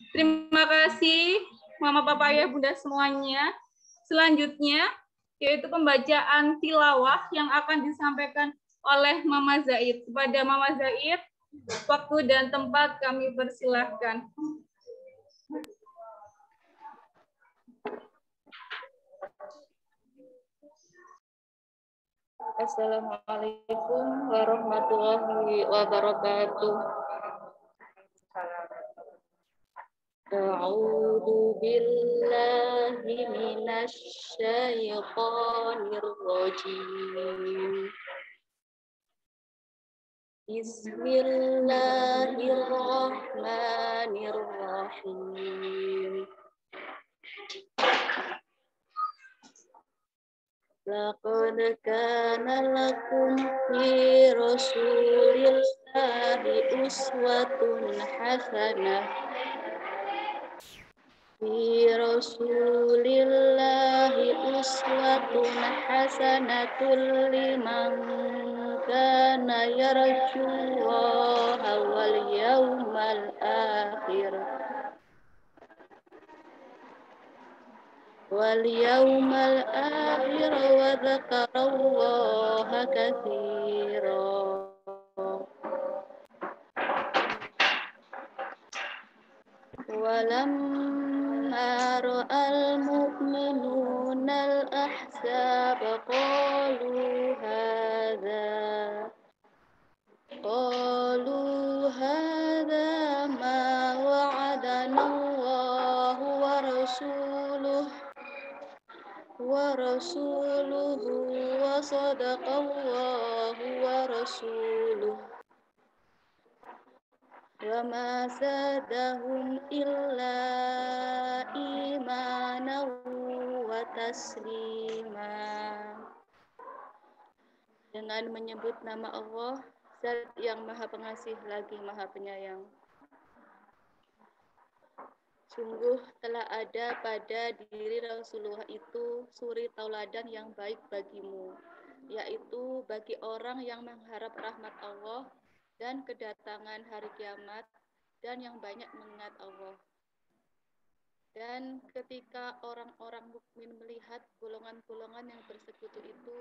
Terima kasih Mama, Papa, Ayah, Bunda semuanya. Selanjutnya yaitu pembacaan tilawah yang akan disampaikan oleh Mama Zaid. Kepada Mama Zaid, waktu dan tempat kami persilahkan. Assalamualaikum warahmatullahi wabarakatuh. A'udzu billahi minasy syaithanir rajim. Bismillahirrahmanirrahim. Laqad kana lakum fi Rasulillahi uswatun hasanah. Fi Rasulillahi uswatun hasanatun liman kana yarjullaha wal yawmal akhir. واليوم الآخر وذكر الله كثيرا ولما رأى المؤمنون الأحزاب قالوا هذا ما وعدنا الله ورسوله وصدق الله ورسوله وما زادهم إلا إيمانا وتسليما. Dengan menyebut nama Allah, Zat yang Maha Pengasih lagi Maha Penyayang. Sungguh telah ada pada diri Rasulullah itu suri tauladan yang baik bagimu, yaitu bagi orang yang mengharap rahmat Allah dan kedatangan hari kiamat dan yang banyak mengingat Allah. Dan ketika orang-orang mukmin melihat golongan-golongan yang bersekutu itu,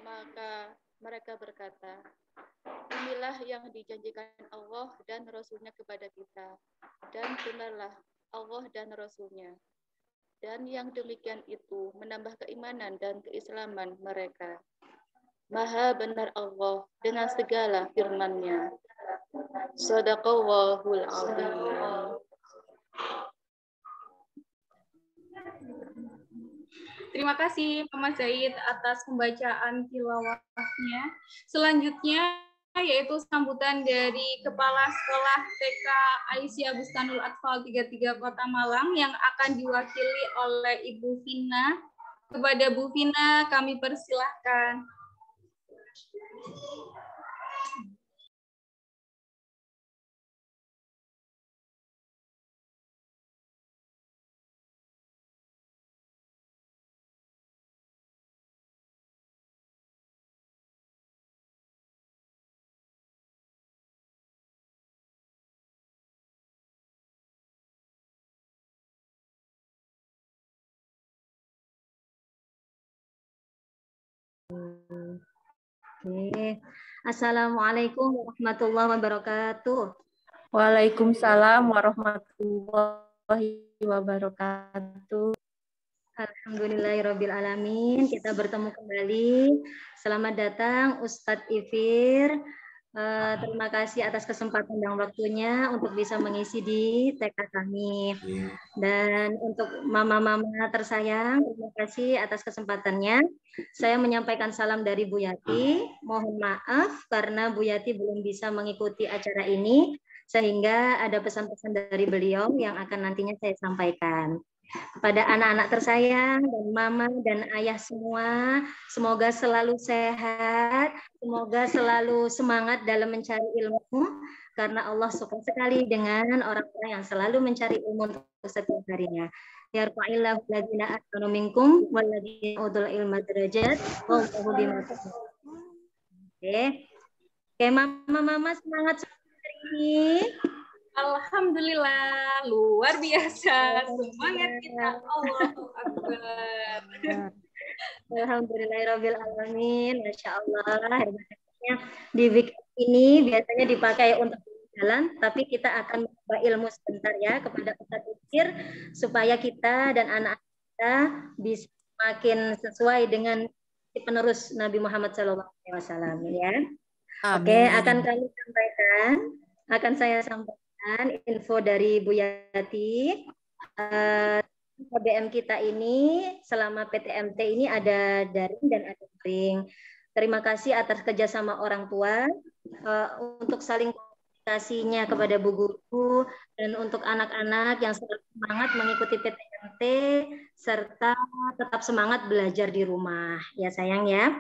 maka mereka berkata, inilah yang dijanjikan Allah dan Rasul-Nya kepada kita, dan benarlah Allah dan Rasul-Nya. Dan yang demikian itu menambah keimanan dan keislaman mereka. Maha benar Allah dengan segala firman-Nya. Shadaqallahul azim. Terima kasih Mama Zaid atas pembacaan tilawahnya. Selanjutnya yaitu sambutan dari Kepala Sekolah TK Aisyah Bustanul Atfal 33 Kota Malang yang akan diwakili oleh Ibu Vina. Kepada Bu Vina kami persilahkan. Oke. Assalamualaikum warahmatullahi wabarakatuh. Waalaikumsalam warahmatullahi wabarakatuh. Alhamdulillahirrabbilalamin. Kita bertemu kembali. Selamat datang Ustadz Ifir. Terima kasih atas kesempatan dan waktunya untuk bisa mengisi di TK kami. Dan untuk mama-mama tersayang, terima kasih atas kesempatannya. Saya menyampaikan salam dari Bu Yati. Mohon maaf karena Bu Yati belum bisa mengikuti acara ini, sehingga ada pesan-pesan dari beliau yang akan nantinya saya sampaikan. Kepada anak-anak tersayang dan mama dan ayah semua, semoga selalu sehat, semoga selalu semangat dalam mencari ilmu, karena Allah suka sekali dengan orang-orang yang selalu mencari ilmu untuk setiap harinya. Yarfa'illahu alladziina ahsanu minkum walladziina utul ilma darajat wallahu bima ta'malun. Oke, mama-mama semangat hari ini. Alhamdulillah, luar biasa. Semangat kita. Allahu Akbar. Alhamdulillahirabbil alamin. Masya Allah. Hebatnya di weekend ini biasanya dipakai untuk jalan, tapi kita akan membawa ilmu sebentar ya kepada Ustadz Ifir supaya kita dan anak-anak kita bisa makin sesuai dengan penerus Nabi Muhammad SAW ya. Oke, akan saya sampaikan info dari Bu Yati. KBM kita ini selama PTMT ini ada daring dan ada daring. Terima kasih atas kerjasama orang tua untuk saling komunikasinya kepada Bu Guru dan untuk anak-anak yang selalu semangat mengikuti PTMT serta tetap semangat belajar di rumah ya sayang ya.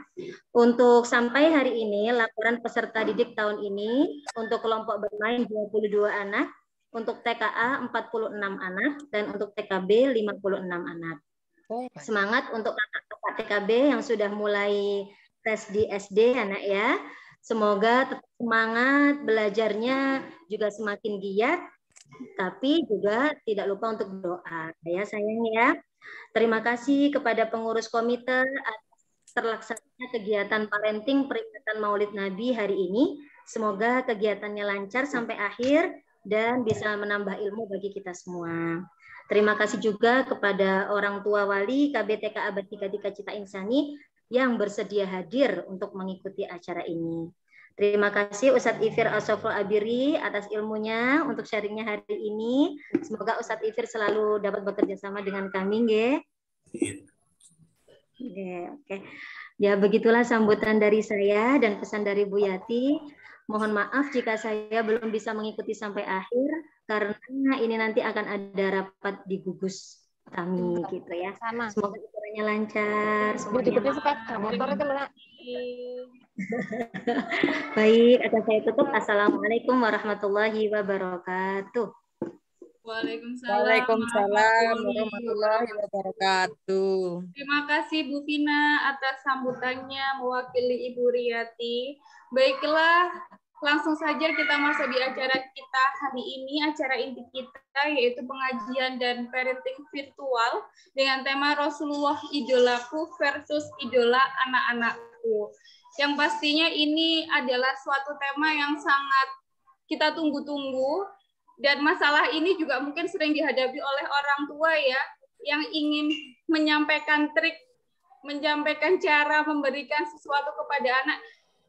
Untuk sampai hari ini laporan peserta didik tahun ini untuk kelompok bermain 22 anak, untuk TKA 46 anak, dan untuk TKB 56 anak. Semangat untuk kakak-kakak TKB yang sudah mulai tes di SD anak ya. Semoga tetap semangat, belajarnya juga semakin giat, tapi juga tidak lupa untuk berdoa. Ya sayang ya. Terima kasih kepada pengurus komite atas terlaksananya kegiatan parenting peringatan Maulid Nabi hari ini. Semoga kegiatannya lancar sampai akhir dan bisa menambah ilmu bagi kita semua. Terima kasih juga kepada orang tua wali KBTK Abad 33 Cita Insani yang bersedia hadir untuk mengikuti acara ini. Terima kasih Ustadz Ifir Asoful Abiri atas ilmunya untuk sharingnya hari ini. Semoga Ustadz Ifir selalu dapat bekerja sama dengan kami, nggih. Oke. Ya, begitulah sambutan dari saya dan pesan dari Bu Yati. Mohon maaf jika saya belum bisa mengikuti sampai akhir karena ini nanti akan ada rapat di gugus kami gitu ya. Sama. Semoga acaranya lancar. Baik, akan saya tutup. Assalamualaikum warahmatullahi wabarakatuh. Waalaikumsalam warahmatullahi wabarakatuh. Terima kasih Bu Vina atas sambutannya mewakili Ibu Riyati. Baiklah, langsung saja kita masuk di acara kita hari ini, acara inti kita yaitu pengajian dan parenting virtual dengan tema Rasulullah idolaku versus idola anak-anakku. Yang pastinya ini adalah suatu tema yang sangat kita tunggu-tunggu. Dan masalah ini juga mungkin sering dihadapi oleh orang tua ya, yang ingin menyampaikan trik, menyampaikan cara memberikan sesuatu kepada anak,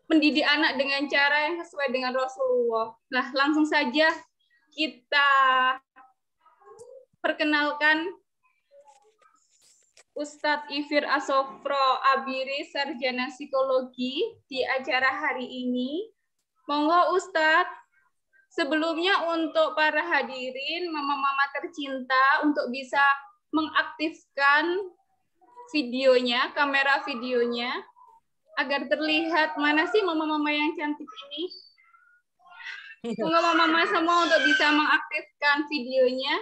mendidik anak dengan cara yang sesuai dengan Rasulullah. Nah, langsung saja kita perkenalkan Ustadz Ifir Asofro Abiri, Sarjana Psikologi di acara hari ini. Monggo Ustadz. Sebelumnya untuk para hadirin, mama-mama tercinta untuk bisa mengaktifkan videonya, kamera videonya, agar terlihat mana sih mama-mama yang cantik ini. Monggo mama-mama semua untuk bisa mengaktifkan videonya.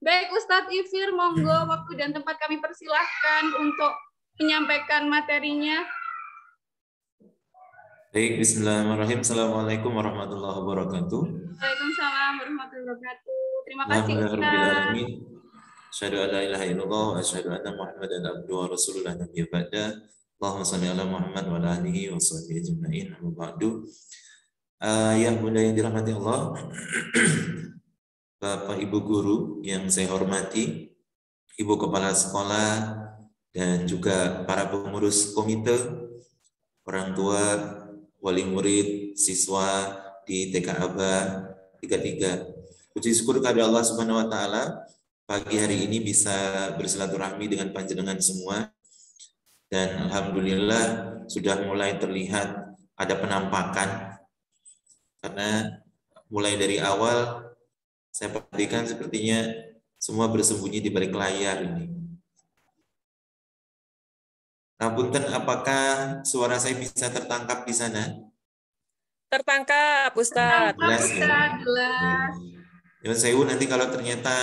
Baik Ustadz Ifir, monggo waktu dan tempat kami persilahkan untuk menyampaikan materinya. Baik, bismillahirrahmanirrahim. Assalamualaikum warahmatullahi wabarakatuh. Waalaikumsalam warahmatullahi wabarakatuh. Terima kasih Ustaz. Asyhadu an la ilaha illallah wa asyhadu anna Muhammadan abduhu wa rasuluhu nabiyya ba'da. Allahumma shalli ala Muhammad wa ala alihi wa sahbihi ajma'in. Amma ba'du. Ya Bunda yang dirahmati Allah, Bapak Ibu guru yang saya hormati, Ibu kepala sekolah dan juga para pengurus komite, orang tua, wali murid, siswa di TK Aba 33. Puji syukur kepada Allah Subhanahu wa taala pagi hari ini bisa bersilaturahmi dengan panjenengan semua. Dan alhamdulillah sudah mulai terlihat ada penampakan. Karena mulai dari awal saya perhatikan sepertinya semua bersembunyi di balik layar ini. Punten, apakah suara saya bisa tertangkap di sana? Tertangkap, Ustadz. Jelas ya. Jelas. Saya nanti kalau ternyata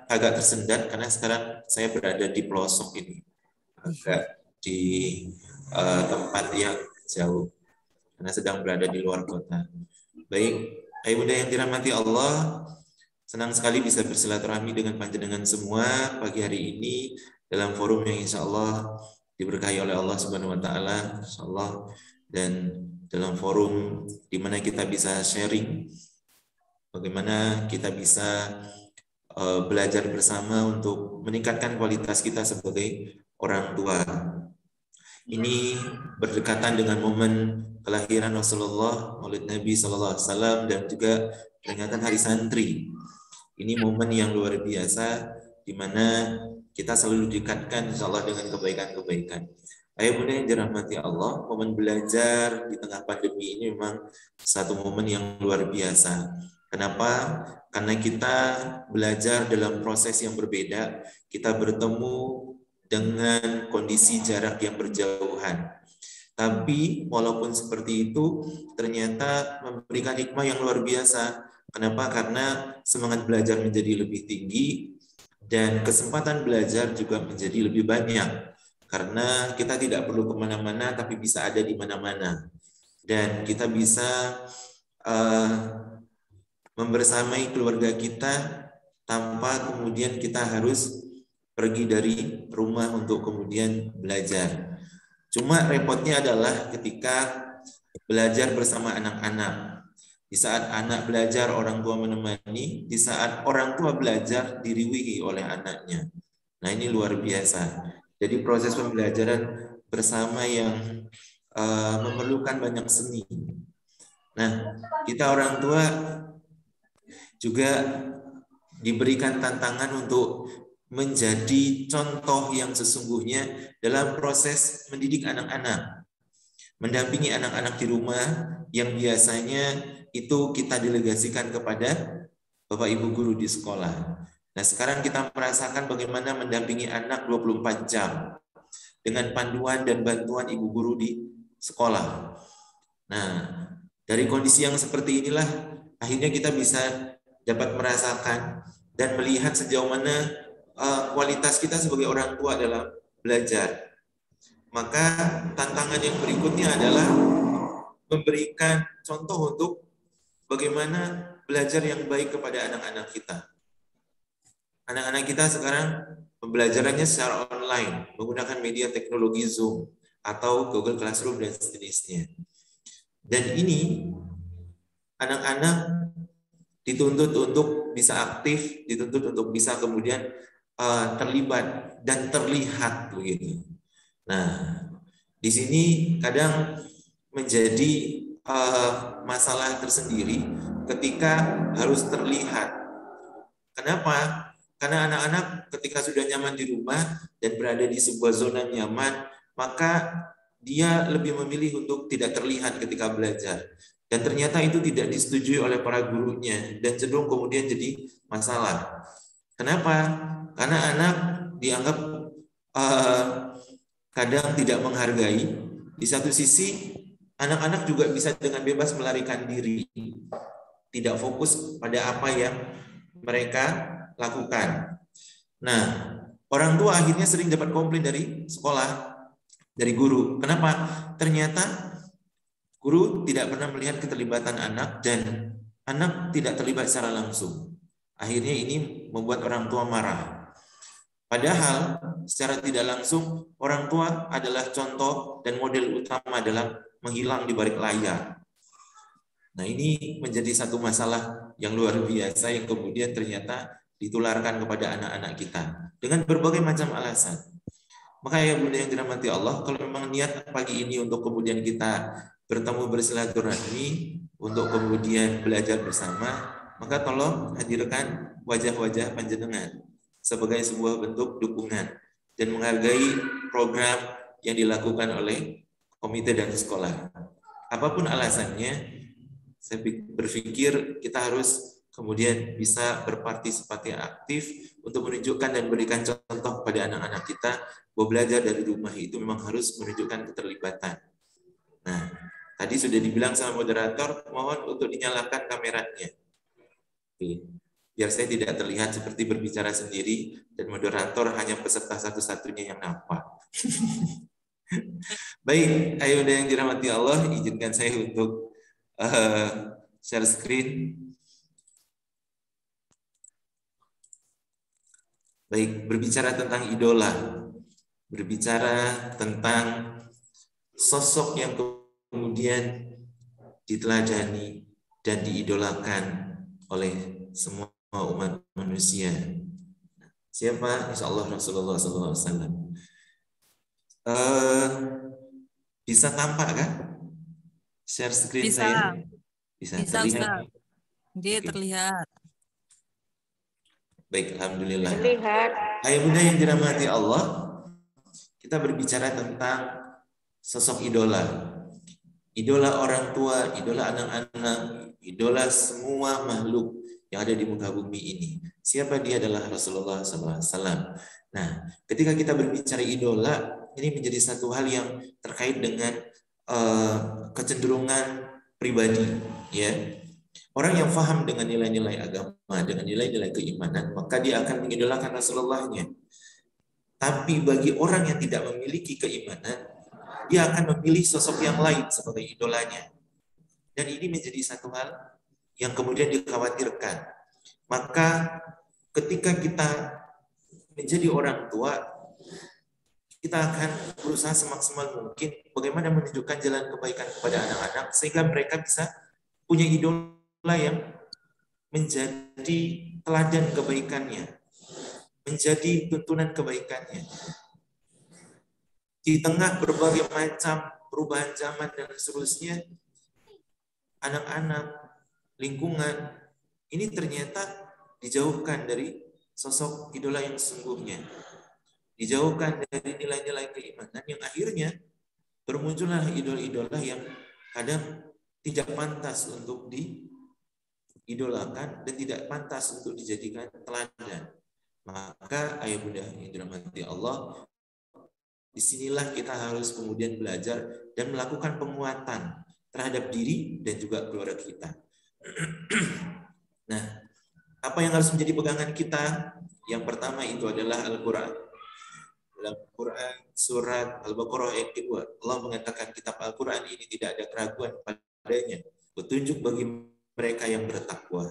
agak tersendat karena sekarang saya berada di pelosok ini, agak di tempat yang jauh karena sedang berada di luar kota. Baik, Ibu yang dirahmati Allah, Senang sekali bisa bersilaturahmi dengan panjenengan semua pagi hari ini dalam forum yang insya Allah diberkahi oleh Allah Subhanahu Wa Taala, insya Allah, dan dalam forum di mana kita bisa sharing, bagaimana kita bisa belajar bersama untuk meningkatkan kualitas kita sebagai orang tua. Ini berdekatan dengan momen kelahiran Rasulullah, Maulid Nabi SAW, dan juga peringatan Hari Santri. Ini momen yang luar biasa, di mana kita selalu didekatkan insya Allah dengan kebaikan-kebaikan. Ayah bunda yang dirahmati Allah, momen belajar di tengah pandemi ini memang satu momen yang luar biasa. Kenapa? Karena kita belajar dalam proses yang berbeda, kita bertemu dengan kondisi jarak yang berjauhan. Tapi walaupun seperti itu, ternyata memberikan hikmah yang luar biasa. Kenapa? Karena semangat belajar menjadi lebih tinggi dan kesempatan belajar juga menjadi lebih banyak. Karena kita tidak perlu kemana-mana, tapi bisa ada di mana-mana. Dan kita bisa membersamai keluarga kita tanpa kemudian kita harus pergi dari rumah untuk kemudian belajar. Cuma repotnya adalah ketika belajar bersama anak-anak. Di saat anak belajar, orang tua menemani. Di saat orang tua belajar, diriwihi oleh anaknya. Nah, ini luar biasa. Jadi proses pembelajaran bersama yang memerlukan banyak seni. Nah, kita orang tua juga diberikan tantangan untuk menjadi contoh yang sesungguhnya dalam proses mendidik anak-anak. Mendampingi anak-anak di rumah yang biasanya itu kita delegasikan kepada Bapak Ibu guru di sekolah. Nah, sekarang kita merasakan bagaimana mendampingi anak 24 jam dengan panduan dan bantuan ibu guru di sekolah. Nah, dari kondisi yang seperti inilah akhirnya kita bisa dapat merasakan dan melihat sejauh mana kualitas kita sebagai orang tua dalam belajar. Maka tantangan yang berikutnya adalah memberikan contoh untuk bagaimana belajar yang baik kepada anak-anak kita. Anak-anak kita sekarang pembelajarannya secara online, menggunakan media teknologi Zoom atau Google Classroom dan sejenisnya. Dan ini anak-anak dituntut untuk bisa aktif, dituntut untuk bisa kemudian terlibat dan terlihat begitu. Nah, di sini kadang menjadi masalah tersendiri ketika harus terlihat. Kenapa? Karena anak-anak ketika sudah nyaman di rumah dan berada di sebuah zona nyaman, maka dia lebih memilih untuk tidak terlihat ketika belajar. Dan ternyata itu tidak disetujui oleh para gurunya dan cenderung kemudian jadi masalah. Kenapa? Karena anak dianggap kadang tidak menghargai. Di satu sisi, anak-anak juga bisa dengan bebas melarikan diri, tidak fokus pada apa yang mereka lakukan. Nah, orang tua akhirnya sering dapat komplain dari sekolah, dari guru. Kenapa? Ternyata guru tidak pernah melihat keterlibatan anak dan anak tidak terlibat secara langsung. Akhirnya ini membuat orang tua marah. Padahal secara tidak langsung orang tua adalah contoh dan model utama dalam menghilang di balik layar. Nah, ini menjadi satu masalah yang luar biasa yang kemudian ternyata ditularkan kepada anak-anak kita dengan berbagai macam alasan. Maka ya bunda yang dirahmati Allah, kalau memang niat pagi ini untuk kemudian kita bertemu bersilaturahmi, untuk kemudian belajar bersama, maka tolong hadirkan wajah-wajah panjenengan sebagai sebuah bentuk dukungan dan menghargai program yang dilakukan oleh komite dan sekolah. Apapun alasannya, saya berpikir kita harus kemudian bisa berpartisipasi aktif untuk menunjukkan dan berikan contoh kepada anak-anak kita bahwa belajar dari rumah itu memang harus menunjukkan keterlibatan. Nah, tadi sudah dibilang sama moderator, mohon untuk dinyalakan kameranya. Oke. Biar saya tidak terlihat seperti berbicara sendiri dan moderator hanya peserta satu-satunya yang nampak. Baik, ayo yang dirahmati Allah, izinkan saya untuk share screen. Baik, berbicara tentang idola, berbicara tentang sosok yang kemudian diteladani dan diidolakan oleh semua umat manusia. Siapa? Insya Allah Rasulullah SAW. Bisa tampak kan? Share screen Bisa. saya? Bisa terlihat? Dia terlihat. Baik, alhamdulillah. Terlihat. Ayah bunda yang dirahmati Allah, kita berbicara tentang sosok idola. Idola orang tua, idola anak-anak, idola semua makhluk yang ada di muka bumi ini. Siapa dia? Adalah Rasulullah SAW. Nah, ketika kita berbicara idola, ini menjadi satu hal yang terkait dengan kecenderungan pribadi, ya. Orang yang paham dengan nilai-nilai agama, dengan nilai-nilai keimanan, maka dia akan mengidolakan Rasulullahnya. Tapi bagi orang yang tidak memiliki keimanan, dia akan memilih sosok yang lain sebagai idolanya. Dan ini menjadi satu hal yang kemudian dikhawatirkan. Maka ketika kita menjadi orang tua, kita akan berusaha semaksimal mungkin bagaimana menunjukkan jalan kebaikan kepada anak-anak sehingga mereka bisa punya idola yang menjadi teladan kebaikannya, menjadi tuntunan kebaikannya. Di tengah berbagai macam perubahan zaman dan seterusnya, anak-anak, lingkungan, ini ternyata dijauhkan dari sosok idola yang sesungguhnya. Dijauhkan dari nilai-nilai keimanan yang akhirnya bermuncullah idola-idola yang kadang tidak pantas untuk diidolakan dan tidak pantas untuk dijadikan teladan. Maka ayah bunda yang dirahmati Allah, disinilah kita harus kemudian belajar dan melakukan penguatan terhadap diri dan juga keluarga kita. Nah, apa yang harus menjadi pegangan kita? Yang pertama itu adalah Al-Quran. Dalam Quran surat Al-Baqarah ayat 2, Allah mengatakan kitab Al-Quran ini tidak ada keraguan padanya, petunjuk bagi mereka yang bertakwa.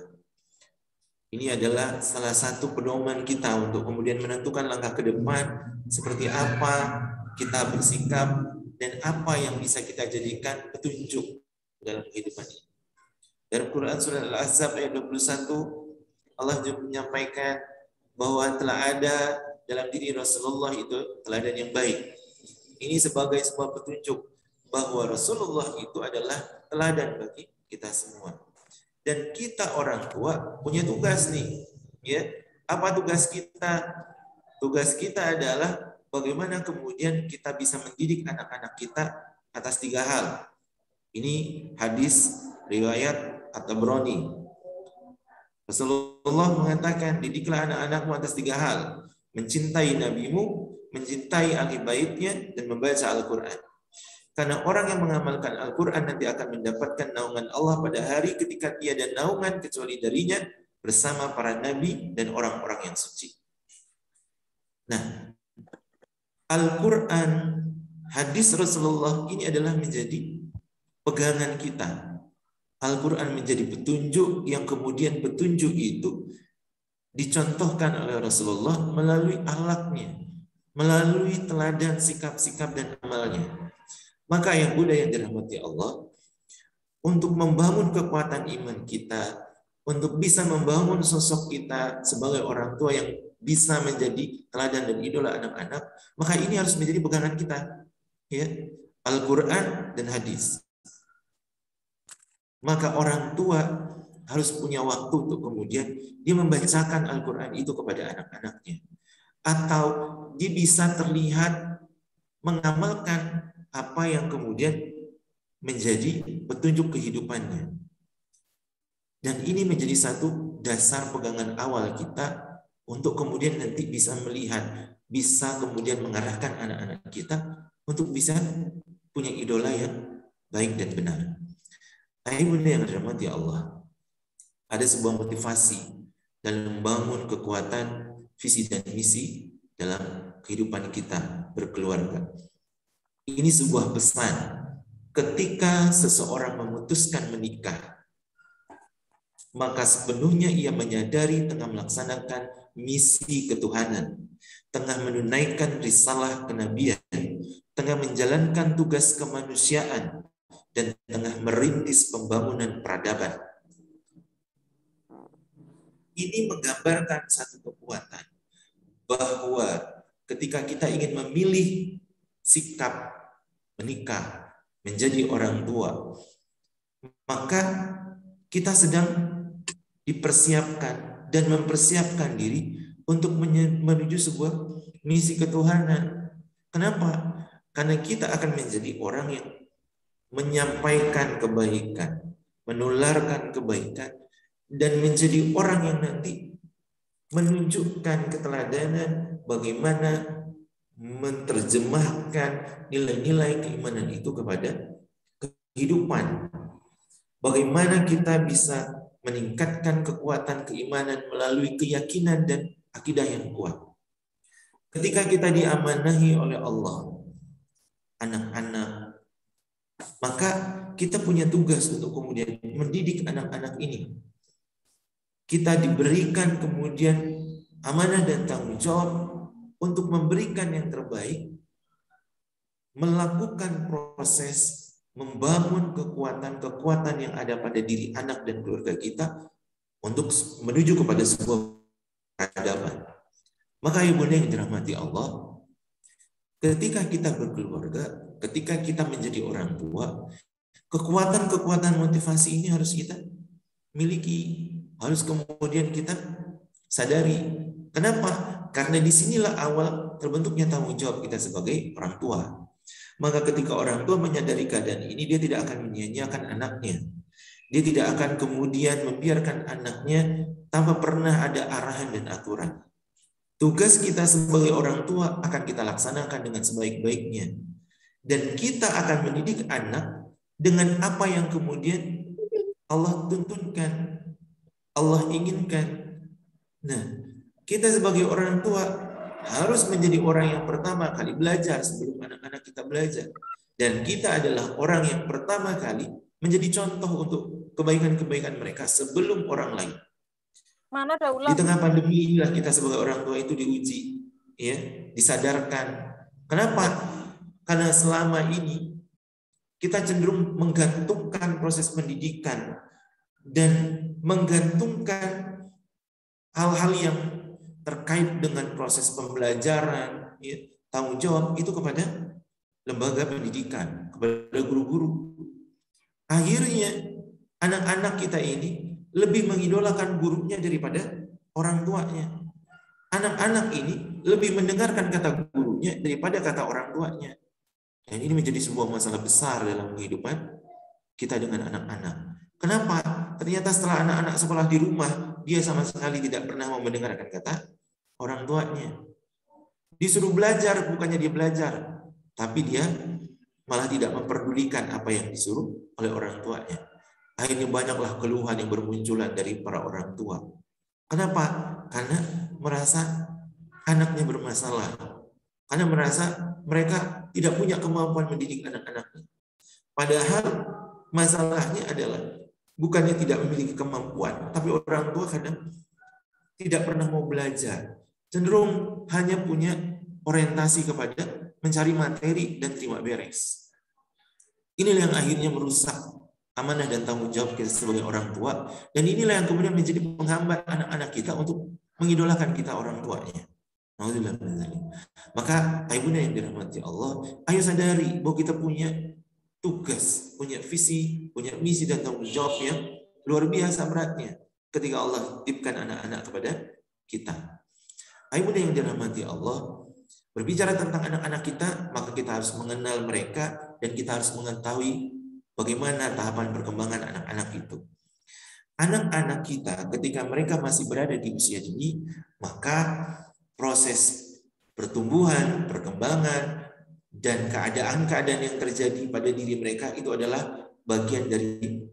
Ini adalah salah satu pedoman kita untuk kemudian menentukan langkah ke depan, seperti apa kita bersikap dan apa yang bisa kita jadikan petunjuk dalam kehidupan ini. Dalam Quran surat Al-Ahzab ayat 21, Allah juga menyampaikan bahwa telah ada dalam diri Rasulullah itu teladan yang baik. Ini sebagai sebuah petunjuk bahwa Rasulullah itu adalah teladan bagi kita semua. Dan kita orang tua punya tugas nih, ya. Apa tugas kita? Tugas kita adalah bagaimana kemudian kita bisa mendidik anak-anak kita atas 3 hal. Ini hadis riwayat At-Tabrani. Rasulullah mengatakan, didiklah anak-anakmu atas 3 hal. Mencintai nabimu, mencintai ahli baitnya, dan membaca Al-Quran. Karena orang yang mengamalkan Al-Quran nanti akan mendapatkan naungan Allah pada hari ketika tiada naungan kecuali darinya bersama para nabi dan orang-orang yang suci. Nah, Al-Quran, hadis Rasulullah ini adalah menjadi pegangan kita. Al-Quran menjadi petunjuk yang kemudian petunjuk itu dicontohkan oleh Rasulullah melalui akhlaknya, melalui teladan sikap-sikap dan amalnya. Maka yang bunda yang dirahmati Allah, untuk membangun kekuatan iman kita, untuk bisa membangun sosok kita sebagai orang tua yang bisa menjadi teladan dan idola anak-anak, maka ini harus menjadi pegangan kita, ya, Al-Quran dan hadis. Maka orang tua harus punya waktu untuk kemudian dia membacakan Al-Quran itu kepada anak-anaknya, atau dia bisa terlihat mengamalkan apa yang kemudian menjadi petunjuk kehidupannya. Dan ini menjadi satu dasar pegangan awal kita untuk kemudian nanti bisa melihat, bisa kemudian mengarahkan anak-anak kita untuk bisa punya idola yang baik dan benar. Ayah bunda yang dirahmati Allah, ada sebuah motivasi dalam membangun kekuatan visi dan misi dalam kehidupan kita berkeluarga. Ini sebuah pesan. Ketika seseorang memutuskan menikah, maka sepenuhnya ia menyadari tengah melaksanakan misi ketuhanan, tengah menunaikan risalah kenabian, tengah menjalankan tugas kemanusiaan, dan tengah merintis pembangunan peradaban. Ini menggambarkan satu kekuatan bahwa ketika kita ingin memilih sikap menikah, menjadi orang tua, maka kita sedang dipersiapkan dan mempersiapkan diri untuk menuju sebuah misi ketuhanan. Kenapa? Karena kita akan menjadi orang yang menyampaikan kebaikan, menularkan kebaikan, dan menjadi orang yang nanti menunjukkan keteladanan bagaimana menerjemahkan nilai-nilai keimanan itu kepada kehidupan. Bagaimana kita bisa meningkatkan kekuatan keimanan melalui keyakinan dan akidah yang kuat. Ketika kita diamanahi oleh Allah, anak-anak, maka kita punya tugas untuk kemudian mendidik anak-anak ini. Kita diberikan kemudian amanah dan tanggung jawab untuk memberikan yang terbaik, melakukan proses membangun kekuatan-kekuatan yang ada pada diri anak dan keluarga kita untuk menuju kepada sebuah peradaban. Maka ibu yang dirahmati Allah, ketika kita berkeluarga, ketika kita menjadi orang tua, kekuatan-kekuatan motivasi ini harus kita miliki, harus kemudian kita sadari. Kenapa? Karena disinilah awal terbentuknya tanggung jawab kita sebagai orang tua. Maka ketika orang tua menyadari keadaan ini, dia tidak akan menyia-nyiakan anaknya. Dia tidak akan kemudian membiarkan anaknya tanpa pernah ada arahan dan aturan. Tugas kita sebagai orang tua akan kita laksanakan dengan sebaik-baiknya. Dan kita akan mendidik anak dengan apa yang kemudian Allah tuntunkan, Allah inginkan. Nah, kita sebagai orang tua harus menjadi orang yang pertama kali belajar sebelum anak-anak kita belajar. Dan kita adalah orang yang pertama kali menjadi contoh untuk kebaikan-kebaikan mereka sebelum orang lain. Mana ada ulang? Di tengah pandemi inilah kita sebagai orang tua itu diuji, ya, disadarkan. Kenapa? Karena selama ini kita cenderung menggantungkan proses pendidikan dan menggantungkan hal-hal yang terkait dengan proses pembelajaran, ya, tanggung jawab itu kepada lembaga pendidikan, kepada guru-guru. Akhirnya anak-anak kita ini lebih mengidolakan gurunya daripada orang tuanya. Anak-anak ini lebih mendengarkan kata gurunya daripada kata orang tuanya. Dan ini menjadi sebuah masalah besar dalam kehidupan kita dengan anak-anak. Kenapa? Ternyata setelah anak-anak sekolah di rumah, dia sama sekali tidak pernah mau mendengarkan kata orang tuanya. Disuruh belajar, bukannya dia belajar, tapi dia malah tidak memperdulikan apa yang disuruh oleh orang tuanya. Akhirnya banyaklah keluhan yang bermunculan dari para orang tua. Kenapa? Karena merasa anaknya bermasalah. Karena merasa mereka tidak punya kemampuan mendidik anak-anaknya. Padahal masalahnya adalah bukannya tidak memiliki kemampuan, tapi orang tua kadang tidak pernah mau belajar. Cenderung hanya punya orientasi kepada mencari materi dan terima beres. Inilah yang akhirnya merusak amanah dan tanggung jawab kita sebagai orang tua. Dan inilah yang kemudian menjadi penghambat anak-anak kita untuk mengidolakan kita orang tuanya. Maka ibunda yang dirahmati Allah, ayo sadari bahwa kita punya tugas, punya visi, punya misi dan tanggung jawab yang luar biasa beratnya ketika Allah titipkan anak-anak kepada kita. Ibunda yang dirahmati Allah, berbicara tentang anak-anak kita, maka kita harus mengenal mereka dan kita harus mengetahui bagaimana tahapan perkembangan anak-anak itu. Anak-anak kita ketika mereka masih berada di usia dini, maka proses pertumbuhan, perkembangan, dan keadaan-keadaan yang terjadi pada diri mereka itu adalah bagian dari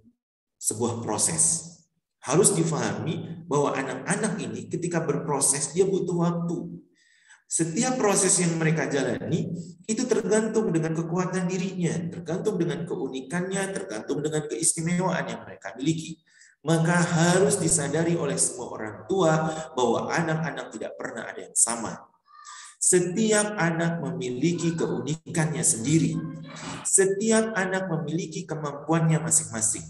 sebuah proses. Harus difahami bahwa anak-anak ini ketika berproses dia butuh waktu. Setiap proses yang mereka jalani itu tergantung dengan kekuatan dirinya, tergantung dengan keunikannya, tergantung dengan keistimewaan yang mereka miliki. Maka harus disadari oleh semua orang tua bahwa anak-anak tidak pernah ada yang sama. Setiap anak memiliki keunikannya sendiri. Setiap anak memiliki kemampuannya masing-masing.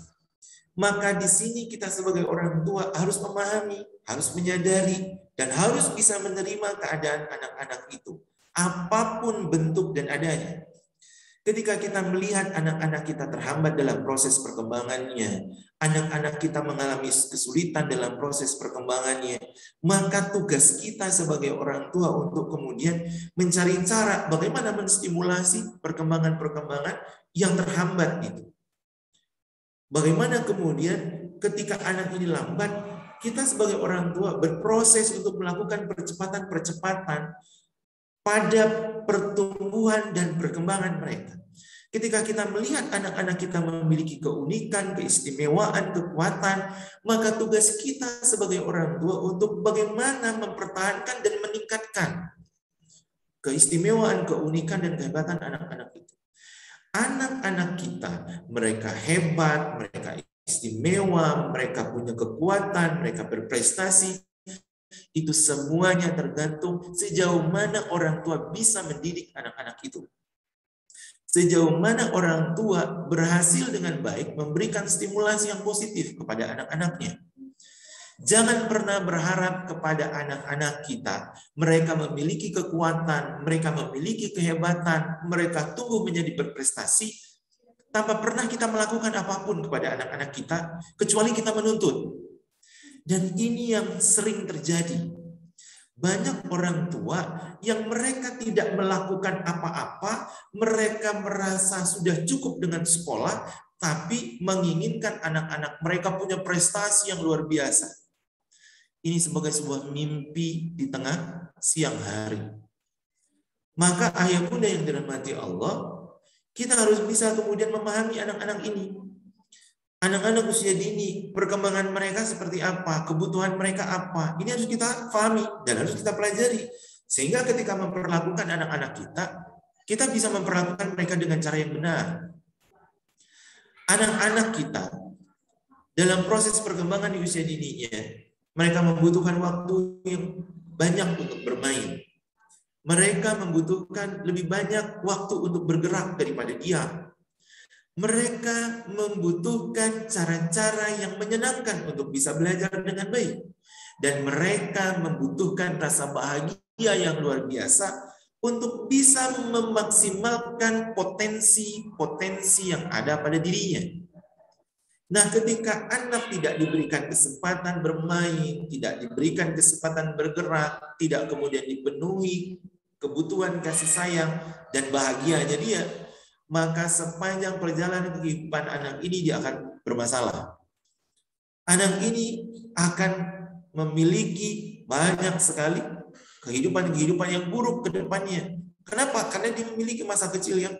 Maka di sini kita sebagai orang tua harus memahami, harus menyadari, dan harus bisa menerima keadaan anak-anak itu. Apapun bentuk dan adanya. Ketika kita melihat anak-anak kita terhambat dalam proses perkembangannya, anak-anak kita mengalami kesulitan dalam proses perkembangannya, maka tugas kita sebagai orang tua untuk kemudian mencari cara bagaimana menstimulasi perkembangan-perkembangan yang terhambat itu. Bagaimana kemudian ketika anak ini lambat, kita sebagai orang tua berproses untuk melakukan percepatan-percepatan pada pertumbuhan dan perkembangan mereka. Ketika kita melihat anak-anak kita memiliki keunikan, keistimewaan, kekuatan, maka tugas kita sebagai orang tua untuk bagaimana mempertahankan dan meningkatkan keistimewaan, keunikan, dan kehebatan anak-anak itu. Anak-anak kita, mereka hebat, mereka istimewa, mereka punya kekuatan, mereka berprestasi. Itu semuanya tergantung sejauh mana orang tua bisa mendidik anak-anak itu. Sejauh mana orang tua berhasil dengan baik memberikan stimulasi yang positif kepada anak-anaknya. Jangan pernah berharap kepada anak-anak kita, mereka memiliki kekuatan, mereka memiliki kehebatan, mereka tumbuh menjadi berprestasi, tanpa pernah kita melakukan apapun kepada anak-anak kita, kecuali kita menuntut. Dan ini yang sering terjadi. Banyak orang tua yang mereka tidak melakukan apa-apa, mereka merasa sudah cukup dengan sekolah, tapi menginginkan anak-anak mereka punya prestasi yang luar biasa. Ini sebagai sebuah mimpi di tengah siang hari. Maka ayah bunda yang dirahmati Allah, kita harus bisa kemudian memahami anak-anak ini. Anak-anak usia dini, perkembangan mereka seperti apa, kebutuhan mereka apa. Ini harus kita pahami dan harus kita pelajari. Sehingga ketika memperlakukan anak-anak kita bisa memperlakukan mereka dengan cara yang benar. Anak-anak kita, dalam proses perkembangan di usia dininya, mereka membutuhkan waktu yang banyak untuk bermain. Mereka membutuhkan lebih banyak waktu untuk bergerak daripada diam. Mereka membutuhkan cara-cara yang menyenangkan untuk bisa belajar dengan baik. Dan mereka membutuhkan rasa bahagia yang luar biasa untuk bisa memaksimalkan potensi-potensi yang ada pada dirinya. Nah, ketika anak tidak diberikan kesempatan bermain, tidak diberikan kesempatan bergerak, tidak kemudian dipenuhi kebutuhan kasih sayang dan bahagianya dia, maka sepanjang perjalanan kehidupan anak ini dia akan bermasalah. Anak ini akan memiliki banyak sekali kehidupan-kehidupan yang buruk ke depannya. Kenapa? Karena dia memiliki masa kecil yang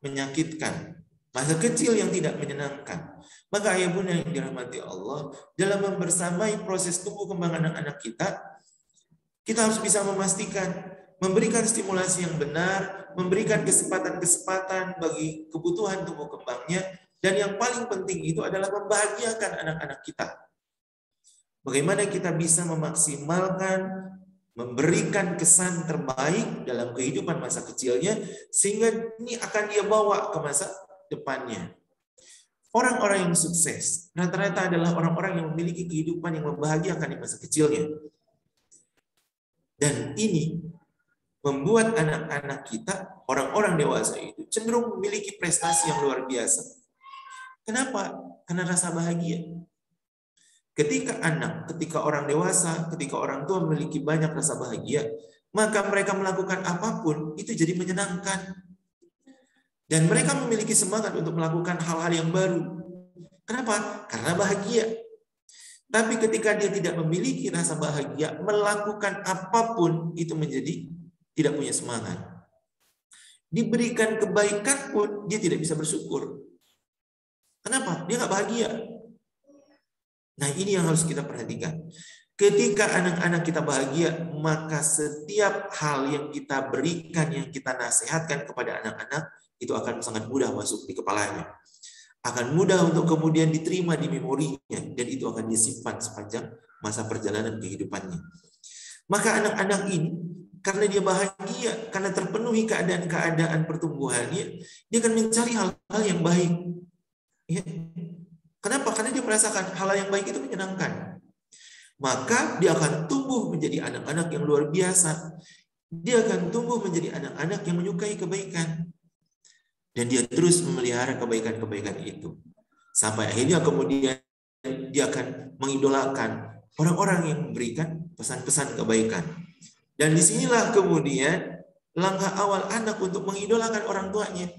menyakitkan, masa kecil yang tidak menyenangkan. Maka ayah bunda yang dirahmati Allah, dalam membersamai proses tumbuh kembang anak-anak kita harus bisa memastikan memberikan stimulasi yang benar, memberikan kesempatan-kesempatan bagi kebutuhan tumbuh kembangnya, dan yang paling penting itu adalah membahagiakan anak-anak kita. Bagaimana kita bisa memaksimalkan, memberikan kesan terbaik dalam kehidupan masa kecilnya, sehingga ini akan dia bawa ke masa depannya. Orang-orang yang sukses rata-rata adalah orang-orang yang memiliki kehidupan yang membahagiakan di masa kecilnya. Dan ini membuat anak-anak kita, orang-orang dewasa itu cenderung memiliki prestasi yang luar biasa. Kenapa? Karena rasa bahagia. Ketika orang dewasa, ketika orang tua memiliki banyak rasa bahagia, maka mereka melakukan apapun itu jadi menyenangkan. Dan mereka memiliki semangat untuk melakukan hal-hal yang baru. Kenapa? Karena bahagia. Tapi ketika dia tidak memiliki rasa bahagia, melakukan apapun itu menjadi tidak punya semangat. Diberikan kebaikan pun dia tidak bisa bersyukur. Kenapa? Dia nggak bahagia. Nah, ini yang harus kita perhatikan. Ketika anak-anak kita bahagia, maka setiap hal yang kita berikan, yang kita nasihatkan kepada anak-anak, itu akan sangat mudah masuk di kepalanya. akan mudah untuk kemudian diterima di memorinya, dan itu akan disimpan sepanjang masa perjalanan kehidupannya. Maka anak-anak ini, karena dia bahagia, karena terpenuhi keadaan-keadaan pertumbuhannya, dia akan mencari hal-hal yang baik. Ya. Kenapa? Karena dia merasakan hal yang baik itu menyenangkan. Maka dia akan tumbuh menjadi anak-anak yang luar biasa. Dia akan tumbuh menjadi anak-anak yang menyukai kebaikan. Dan dia terus memelihara kebaikan-kebaikan itu. Sampai akhirnya kemudian dia akan mengidolakan orang-orang yang memberikan pesan-pesan kebaikan. Dan disinilah kemudian langkah awal anak untuk mengidolakan orang tuanya.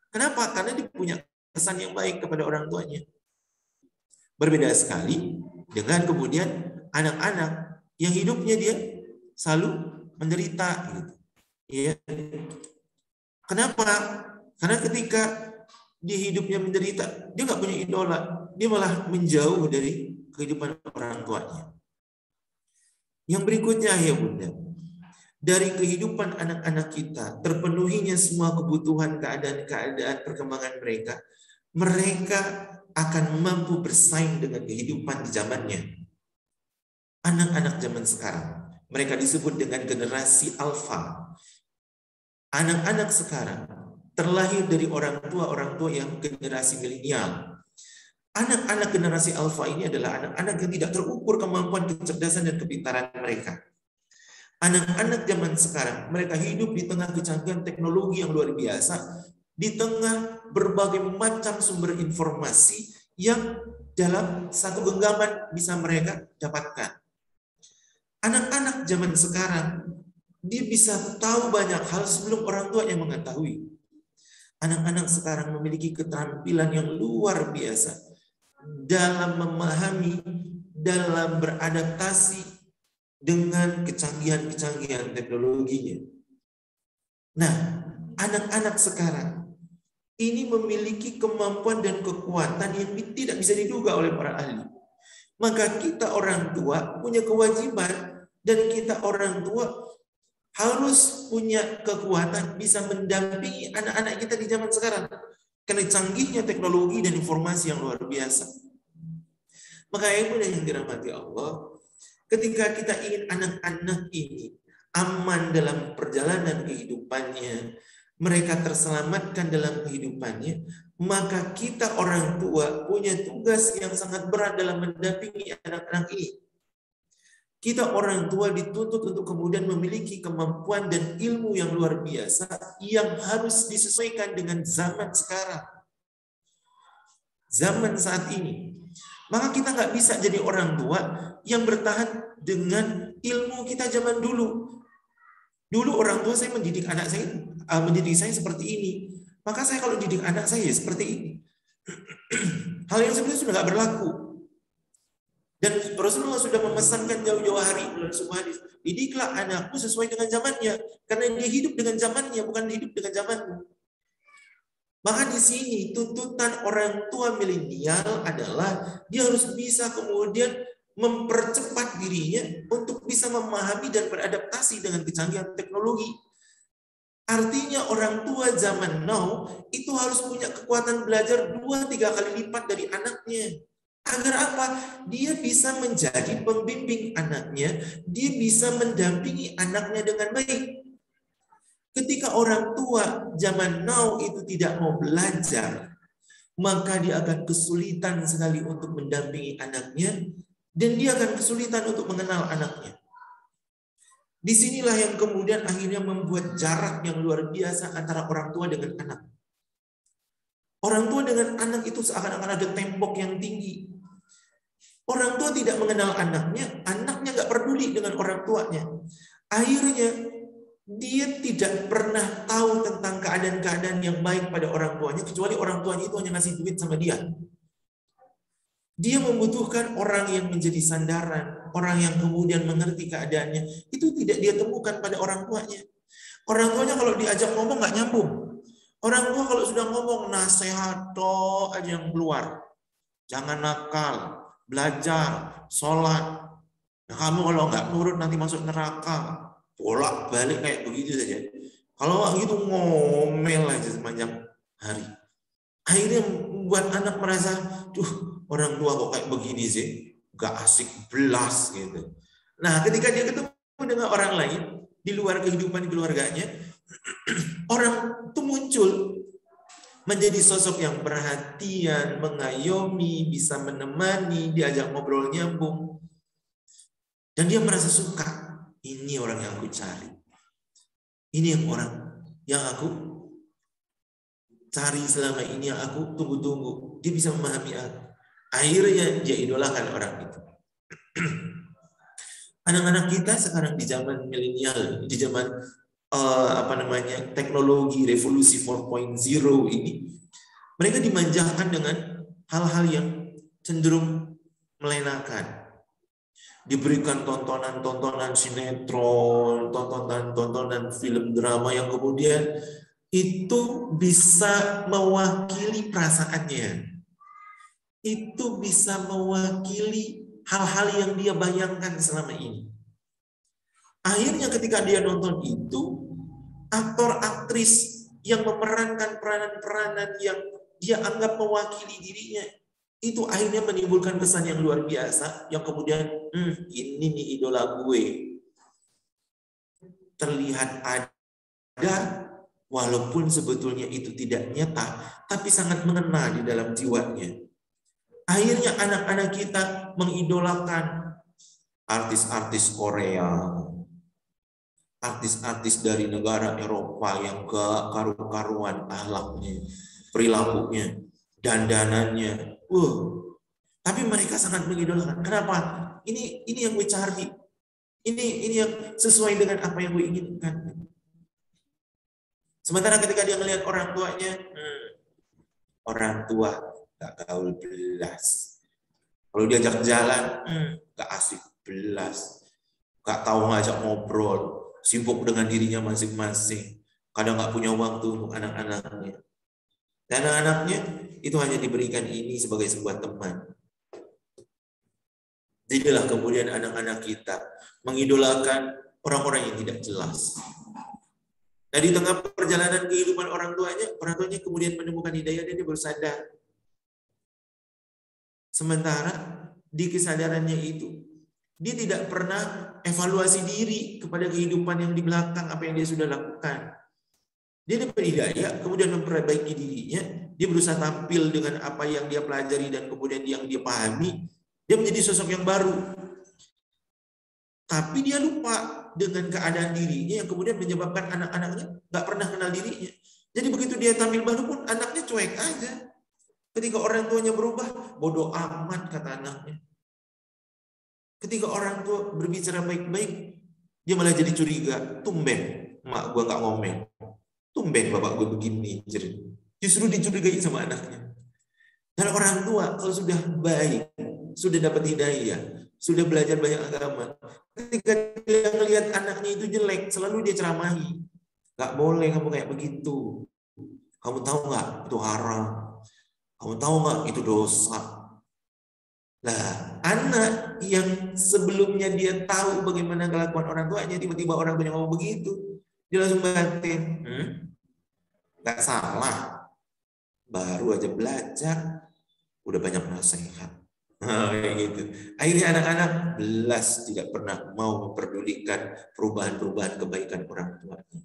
Kenapa? Karena dia punya kesan yang baik kepada orang tuanya. Berbeda sekali dengan kemudian anak-anak yang hidupnya dia selalu menderita gitu. Ya. Kenapa? Karena ketika di hidupnya menderita, dia nggak punya idola, dia malah menjauh dari kehidupan orang tuanya. Yang berikutnya ya Bunda, dari kehidupan anak-anak kita, terpenuhinya semua kebutuhan keadaan-keadaan perkembangan mereka, mereka akan mampu bersaing dengan kehidupan di zamannya. Anak-anak zaman sekarang, mereka disebut dengan generasi alfa. Anak-anak sekarang terlahir dari orang tua yang generasi milenial. Anak-anak generasi alfa ini adalah anak-anak yang tidak terukur kemampuan, kecerdasan, dan kepintaran mereka. Anak-anak zaman sekarang, mereka hidup di tengah kecanggihan teknologi yang luar biasa, di tengah berbagai macam sumber informasi yang dalam satu genggaman bisa mereka dapatkan. Anak-anak zaman sekarang, dia bisa tahu banyak hal sebelum orang tua yang mengetahui. Anak-anak sekarang memiliki keterampilan yang luar biasa dalam memahami, dalam beradaptasi dengan kecanggihan-kecanggihan teknologinya. Nah, anak-anak sekarang ini memiliki kemampuan dan kekuatan yang tidak bisa diduga oleh para ahli. Maka kita orang tua punya kewajiban, dan kita orang tua harus punya kekuatan bisa mendampingi anak-anak kita di zaman sekarang. Karena canggihnya teknologi dan informasi yang luar biasa. Maka yang dirahmati Allah, ketika kita ingin anak-anak ini aman dalam perjalanan kehidupannya, mereka terselamatkan dalam kehidupannya, maka kita orang tua punya tugas yang sangat berat dalam mendampingi anak-anak ini. Kita orang tua dituntut untuk kemudian memiliki kemampuan dan ilmu yang luar biasa yang harus disesuaikan dengan zaman sekarang. Zaman saat ini. Maka kita nggak bisa jadi orang tua yang bertahan dengan ilmu kita zaman dulu. Dulu orang tua saya mendidik anak saya, seperti ini. Maka saya kalau didik anak saya seperti ini. Hal yang sebenarnya sudah nggak berlaku. Dan Rasulullah sudah memesankan jauh-jauh hari dalam sebuah hadis, didiklah anakku sesuai dengan zamannya, karena dia hidup dengan zamannya, bukan hidup dengan zamanmu. Maka di sini tuntutan orang tua milenial adalah dia harus bisa kemudian mempercepat dirinya untuk bisa memahami dan beradaptasi dengan kecanggihan teknologi. Artinya orang tua zaman now itu harus punya kekuatan belajar 2-3 kali lipat dari anaknya. Agar apa? Dia bisa menjadi pembimbing anaknya, dia bisa mendampingi anaknya dengan baik. Ketika orang tua zaman now itu tidak mau belajar, maka dia akan kesulitan sekali untuk mendampingi anaknya, dan dia akan kesulitan untuk mengenal anaknya. Disinilah yang kemudian akhirnya membuat jarak yang luar biasa antara orang tua dengan anak. Orang tua dengan anak itu seakan-akan ada tembok yang tinggi. Orang tua tidak mengenal anaknya nggak peduli dengan orang tuanya. Akhirnya dia tidak pernah tahu tentang keadaan-keadaan yang baik pada orang tuanya, kecuali orang tuanya itu hanya ngasih duit sama dia. Dia membutuhkan orang yang menjadi sandaran, orang yang kemudian mengerti keadaannya. Itu tidak dia temukan pada orang tuanya. Orang tuanya kalau diajak ngomong nggak nyambung. Orang tua kalau sudah ngomong nasihat toh aja yang keluar. Jangan nakal. Belajar, sholat. Nah, kamu kalau nggak nurut nanti masuk neraka. Bolak-balik kayak begitu saja. Kalau gitu ngomel aja sepanjang hari. Akhirnya membuat anak merasa, orang tua kok kayak begini sih, gak asik belas gitu. Nah, ketika dia ketemu dengan orang lain di luar kehidupan keluarganya, orang itu muncul menjadi sosok yang perhatian, mengayomi, bisa menemani, diajak ngobrol nyambung. Dan dia merasa suka, ini orang yang aku cari. Ini yang orang yang aku cari selama ini, yang aku tunggu-tunggu. Dia bisa memahami aku. Akhirnya dia idolakan orang itu. Anak-anak kita sekarang di zaman milenial, di zaman teknologi revolusi 4.0 ini, mereka dimanjakan dengan hal-hal yang cenderung melenakan. Diberikan tontonan-tontonan sinetron, tontonan film drama yang kemudian itu bisa mewakili perasaannya. Itu bisa mewakili hal-hal yang dia bayangkan selama ini. Akhirnya ketika dia nonton itu, aktor aktris yang memerankan peranan-peranan yang dia anggap mewakili dirinya, itu akhirnya menimbulkan kesan yang luar biasa, yang kemudian ini nih idola gue. Terlihat ada, walaupun sebetulnya itu tidak nyata, tapi sangat mengena di dalam jiwanya. Akhirnya anak-anak kita mengidolakan artis-artis Korea, artis-artis dari negara Eropa yang karu-karuan akhlaknya, perilakunya, dandanannya. Tapi mereka sangat mengidolakan. Kenapa? Ini yang gue cari. Ini yang sesuai dengan apa yang gue inginkan. Sementara ketika dia melihat orang tuanya, orang tua gak gaul belas. Kalau diajak jalan, gak asik belas. Gak tahu ngajak ngobrol. Sibuk dengan dirinya masing-masing. Kadang gak punya waktu untuk anak-anaknya. Dan anak-anaknya itu hanya diberikan ini sebagai sebuah teman. Jadilah kemudian anak-anak kita mengidolakan orang-orang yang tidak jelas. Nah, di tengah perjalanan kehidupan orang tuanya kemudian menemukan hidayah dan dia bersadar. Sementara di kesadarannya itu, dia tidak pernah evaluasi diri kepada kehidupan yang di belakang apa yang dia sudah lakukan. Dia dapat hidayah, kemudian memperbaiki dirinya, dia berusaha tampil dengan apa yang dia pelajari dan kemudian yang dia pahami, dia menjadi sosok yang baru. Tapi dia lupa dengan keadaan dirinya yang kemudian menyebabkan anak-anaknya nggak pernah kenal dirinya. Jadi begitu dia tampil baru pun anaknya cuek aja. Ketika orang tuanya berubah, bodoh amat kata anaknya. Ketika orang tua berbicara baik-baik, dia malah jadi curiga. Tumben, mak gue nggak ngomel. Tumben bapak gue begini. Justru dicurigai sama anaknya. Dan orang tua kalau sudah baik, sudah dapat hidayah, sudah belajar banyak agama, ketika dia melihat anaknya itu jelek, selalu dia ceramahi. Gak boleh kamu kayak begitu. Kamu tahu nggak itu haram? Kamu tahu nggak itu dosa? Nah, anak yang sebelumnya dia tahu bagaimana kelakuan orang tuanya, tiba-tiba orang tuanya ngomong begitu, dia langsung batin. Gak salah. Baru aja belajar, udah banyak nasihat. Kayak gitu. Akhirnya anak-anak belas tidak pernah mau memperdulikan perubahan-perubahan kebaikan orang tuanya.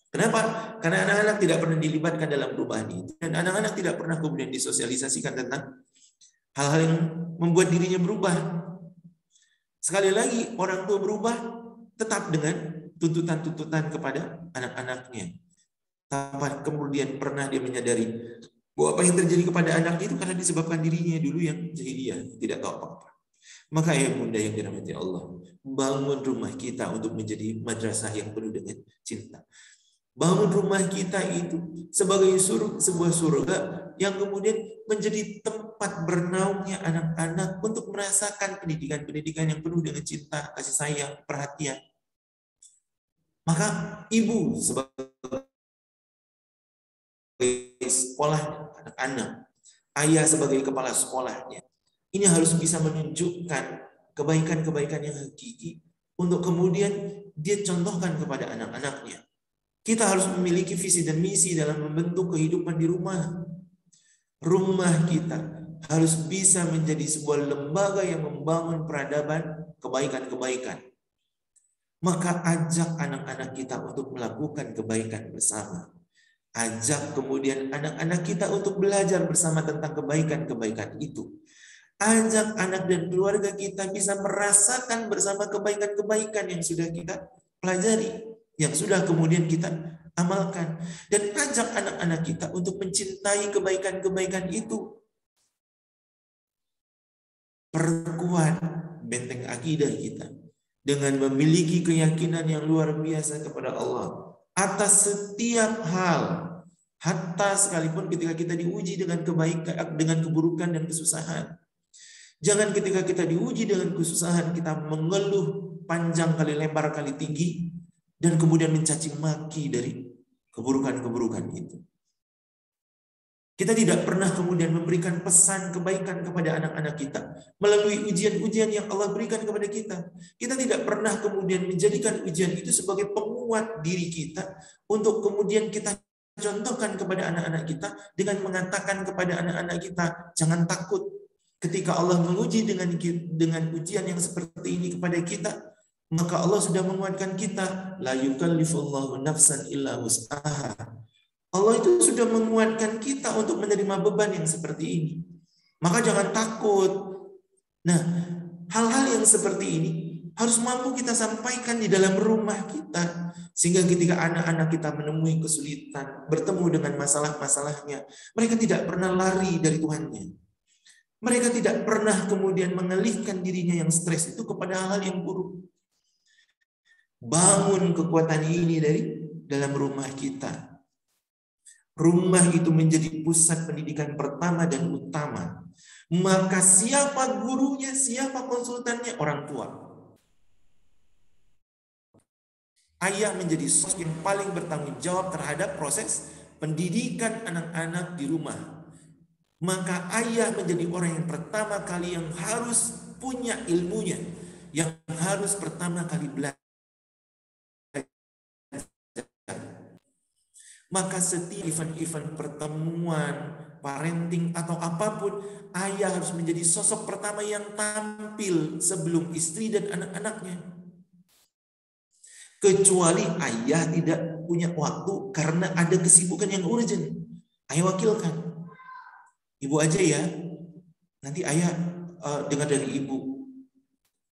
Kenapa? Karena anak-anak tidak pernah dilibatkan dalam perubahan itu. Dan anak-anak tidak pernah kemudian disosialisasikan tentang hal-hal yang membuat dirinya berubah. Sekali lagi, orang tua berubah tetap dengan tuntutan-tuntutan kepada anak-anaknya. Tanpa kemudian pernah dia menyadari bahwa apa yang terjadi kepada anaknya itu karena disebabkan dirinya dulu yang jahiliyah, tidak tahu apa-apa. Maka ayah bunda yang dirahmati Allah, bangun rumah kita untuk menjadi madrasah yang penuh dengan cinta. Bangun rumah kita itu sebagai sebuah surga yang kemudian menjadi tempat bernaungnya anak-anak untuk merasakan pendidikan-pendidikan yang penuh dengan cinta, kasih sayang, perhatian. Maka ibu sebagai sekolah anak-anak, ayah sebagai kepala sekolahnya, ini harus bisa menunjukkan kebaikan-kebaikan yang hakiki untuk kemudian dia contohkan kepada anak-anaknya. Kita harus memiliki visi dan misi dalam membentuk kehidupan di rumah. Rumah kita harus bisa menjadi sebuah lembaga yang membangun peradaban kebaikan-kebaikan. Maka ajak anak-anak kita untuk melakukan kebaikan bersama. Ajak kemudian anak-anak kita untuk belajar bersama tentang kebaikan-kebaikan itu. Ajak anak dan keluarga kita bisa merasakan bersama kebaikan-kebaikan yang sudah kita pelajari, yang sudah kemudian kita amalkan. Dan ajak anak-anak kita untuk mencintai kebaikan-kebaikan itu. Perkuat benteng akidah kita dengan memiliki keyakinan yang luar biasa kepada Allah atas setiap hal, hatta sekalipun ketika kita diuji dengan kebaikan, dengan keburukan dan kesusahan. Jangan ketika kita diuji dengan kesusahan kita mengeluh panjang kali lebar kali tinggi dan kemudian mencaci maki dari keburukan-keburukan itu. Kita tidak pernah kemudian memberikan pesan kebaikan kepada anak-anak kita melalui ujian-ujian yang Allah berikan kepada kita. Kita tidak pernah kemudian menjadikan ujian itu sebagai penguat diri kita untuk kemudian kita contohkan kepada anak-anak kita dengan mengatakan kepada anak-anak kita, jangan takut ketika Allah menguji dengan ujian yang seperti ini kepada kita. Maka Allah sudah menguatkan kita, la yukallifullahu nafsan illa wus'aha. Allah itu sudah menguatkan kita untuk menerima beban yang seperti ini. Maka jangan takut. Nah, hal-hal yang seperti ini harus mampu kita sampaikan di dalam rumah kita. Sehingga ketika anak-anak kita menemui kesulitan, bertemu dengan masalah-masalahnya, mereka tidak pernah lari dari Tuhannya. Mereka tidak pernah kemudian mengalihkan dirinya yang stres itu kepada hal-hal yang buruk. Bangun kekuatan ini dari dalam rumah kita. Rumah itu menjadi pusat pendidikan pertama dan utama. Maka siapa gurunya, siapa konsultannya? Orang tua. Ayah menjadi sosok yang paling bertanggung jawab terhadap proses pendidikan anak-anak di rumah. Maka ayah menjadi orang yang pertama kali yang harus punya ilmunya, yang harus pertama kali belajar. Maka setiap event-event pertemuan, parenting atau apapun, ayah harus menjadi sosok pertama yang tampil sebelum istri dan anak-anaknya. Kecuali ayah tidak punya waktu karena ada kesibukan yang urgent. Ayah wakilkan. Ibu aja ya, nanti ayah dengar dari ibu.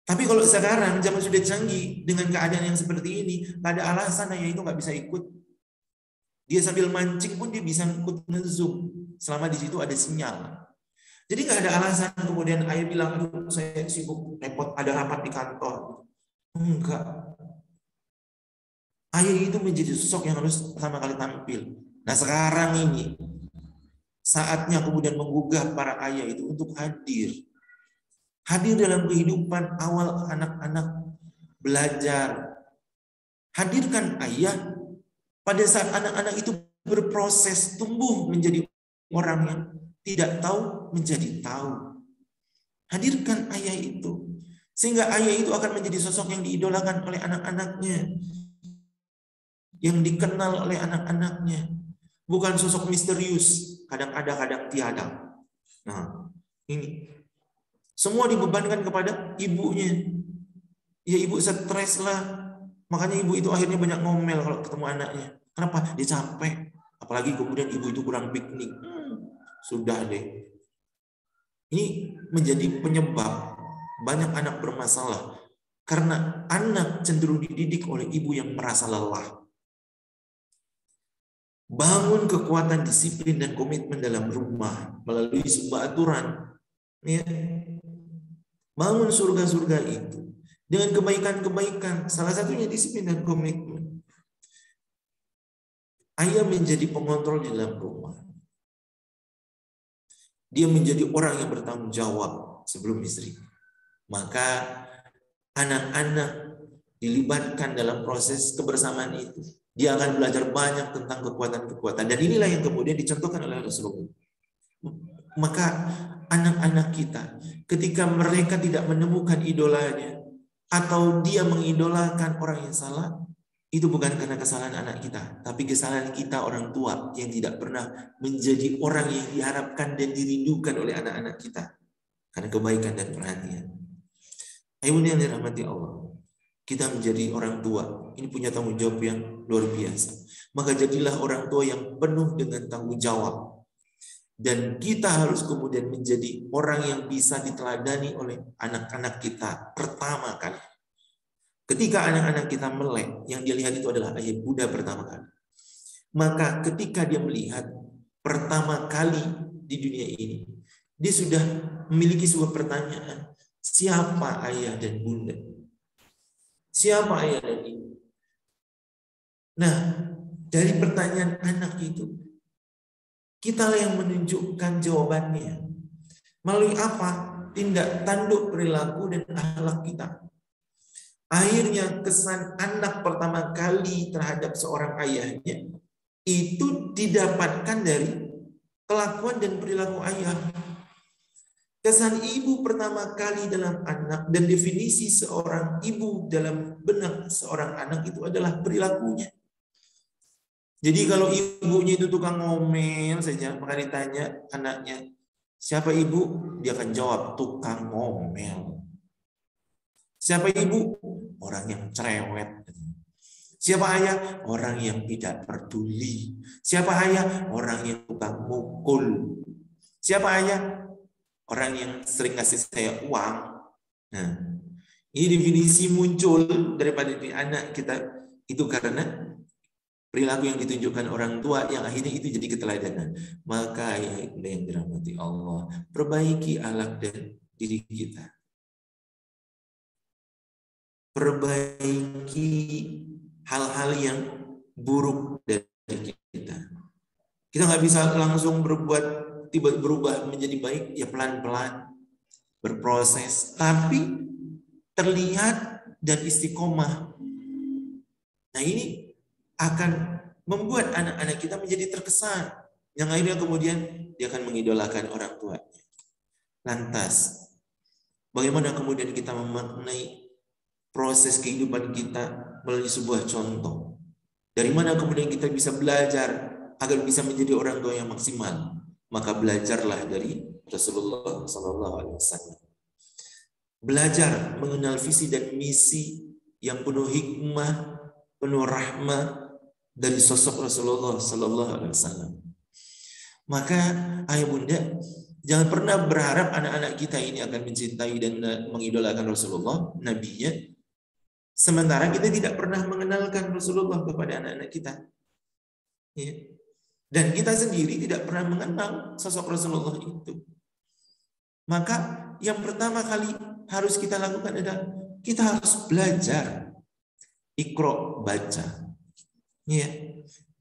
Tapi kalau sekarang zaman sudah canggih dengan keadaan yang seperti ini, nggak ada alasan ayah itu nggak bisa ikut. Dia sambil mancing pun dia bisa ikut nge-zoom selama di situ ada sinyal. Jadi nggak ada alasan kemudian ayah bilang, aduh saya sibuk repot ada rapat di kantor. Enggak. Ayah itu menjadi sosok yang harus pertama kali tampil. Nah sekarang ini saatnya kemudian menggugah para ayah itu untuk hadir. Hadir dalam kehidupan awal anak-anak belajar. Hadirkan ayah pada saat anak-anak itu berproses tumbuh menjadi orang yang tidak tahu menjadi tahu. Hadirkan ayah itu. Sehingga ayah itu akan menjadi sosok yang diidolakan oleh anak-anaknya. Yang dikenal oleh anak-anaknya. Bukan sosok misterius. Kadang ada, kadang tiada. Nah, ini. Semua dibebankan kepada ibunya. Ya ibu stres lah. Makanya ibu itu akhirnya banyak ngomel kalau ketemu anaknya. Kenapa? Dia capek. Apalagi kemudian ibu itu kurang piknik. Sudah deh. Ini menjadi penyebab banyak anak bermasalah. Karena anak cenderung dididik oleh ibu yang merasa lelah. Bangun kekuatan disiplin dan komitmen dalam rumah melalui sebuah aturan. Ya. Bangun surga-surga itu. Dengan kebaikan-kebaikan, salah satunya disiplin dan komitmen. Ayah menjadi pengontrol di dalam rumah. Dia menjadi orang yang bertanggung jawab sebelum istri. Maka anak-anak dilibatkan dalam proses kebersamaan itu. Dia akan belajar banyak tentang kekuatan-kekuatan. Dan inilah yang kemudian dicontohkan oleh Rasulullah. Maka anak-anak kita, ketika mereka tidak menemukan idolanya, atau dia mengidolakan orang yang salah, itu bukan karena kesalahan anak kita, tapi kesalahan kita orang tua yang tidak pernah menjadi orang yang diharapkan dan dirindukan oleh anak-anak kita karena kebaikan dan perhatian. Ayo yang dirahmati Allah, kita menjadi orang tua ini punya tanggung jawab yang luar biasa. Maka jadilah orang tua yang penuh dengan tanggung jawab. Dan kita harus kemudian menjadi orang yang bisa diteladani oleh anak-anak kita pertama kali. Ketika anak-anak kita melek, yang dia lihat itu adalah ayat Buddha pertama kali. Maka ketika dia melihat pertama kali di dunia ini, dia sudah memiliki sebuah pertanyaan, siapa ayah dan bunda? Siapa ayah dan ibu? Nah, dari pertanyaan anak itu, kitalah yang menunjukkan jawabannya. Melalui apa? Tindak tanduk perilaku dan akhlak kita. Akhirnya kesan anak pertama kali terhadap seorang ayahnya itu didapatkan dari kelakuan dan perilaku ayah. Kesan ibu pertama kali dalam anak dan definisi seorang ibu dalam benak seorang anak itu adalah perilakunya. Jadi kalau ibunya itu tukang ngomel saja, maka ditanya anaknya, siapa ibu? Dia akan jawab, tukang ngomel. Siapa ibu? Orang yang cerewet. Siapa ayah? Orang yang tidak peduli. Siapa ayah? Orang yang tukang mukul. Siapa ayah? Orang yang sering ngasih saya uang. Nah, ini definisi muncul daripada di anak kita itu karena perilaku yang ditunjukkan orang tua yang akhirnya itu jadi keteladanan. Maka yang dirahmati Allah, perbaiki akhlak dan diri kita. Perbaiki hal-hal yang buruk dari kita. Kita nggak bisa langsung berubah menjadi baik, ya pelan-pelan, berproses, tapi terlihat dan istiqomah. Nah ini akan membuat anak-anak kita menjadi terkesan, yang akhirnya kemudian dia akan mengidolakan orang tuanya. Lantas, bagaimana kemudian kita memaknai proses kehidupan kita melalui sebuah contoh? Dari mana kemudian kita bisa belajar agar bisa menjadi orang tua yang maksimal? Maka belajarlah dari Rasulullah SAW. Belajar mengenal visi dan misi yang penuh hikmah, penuh rahmah dari sosok Rasulullah SAW. Maka ayah bunda, jangan pernah berharap anak-anak kita ini akan mencintai dan mengidolakan Rasulullah, nabinya, sementara kita tidak pernah mengenalkan Rasulullah kepada anak-anak kita. Ya. Dan kita sendiri tidak pernah mengenal sosok Rasulullah itu. Maka yang pertama kali harus kita lakukan adalah kita harus belajar. Iqra, baca. Ya.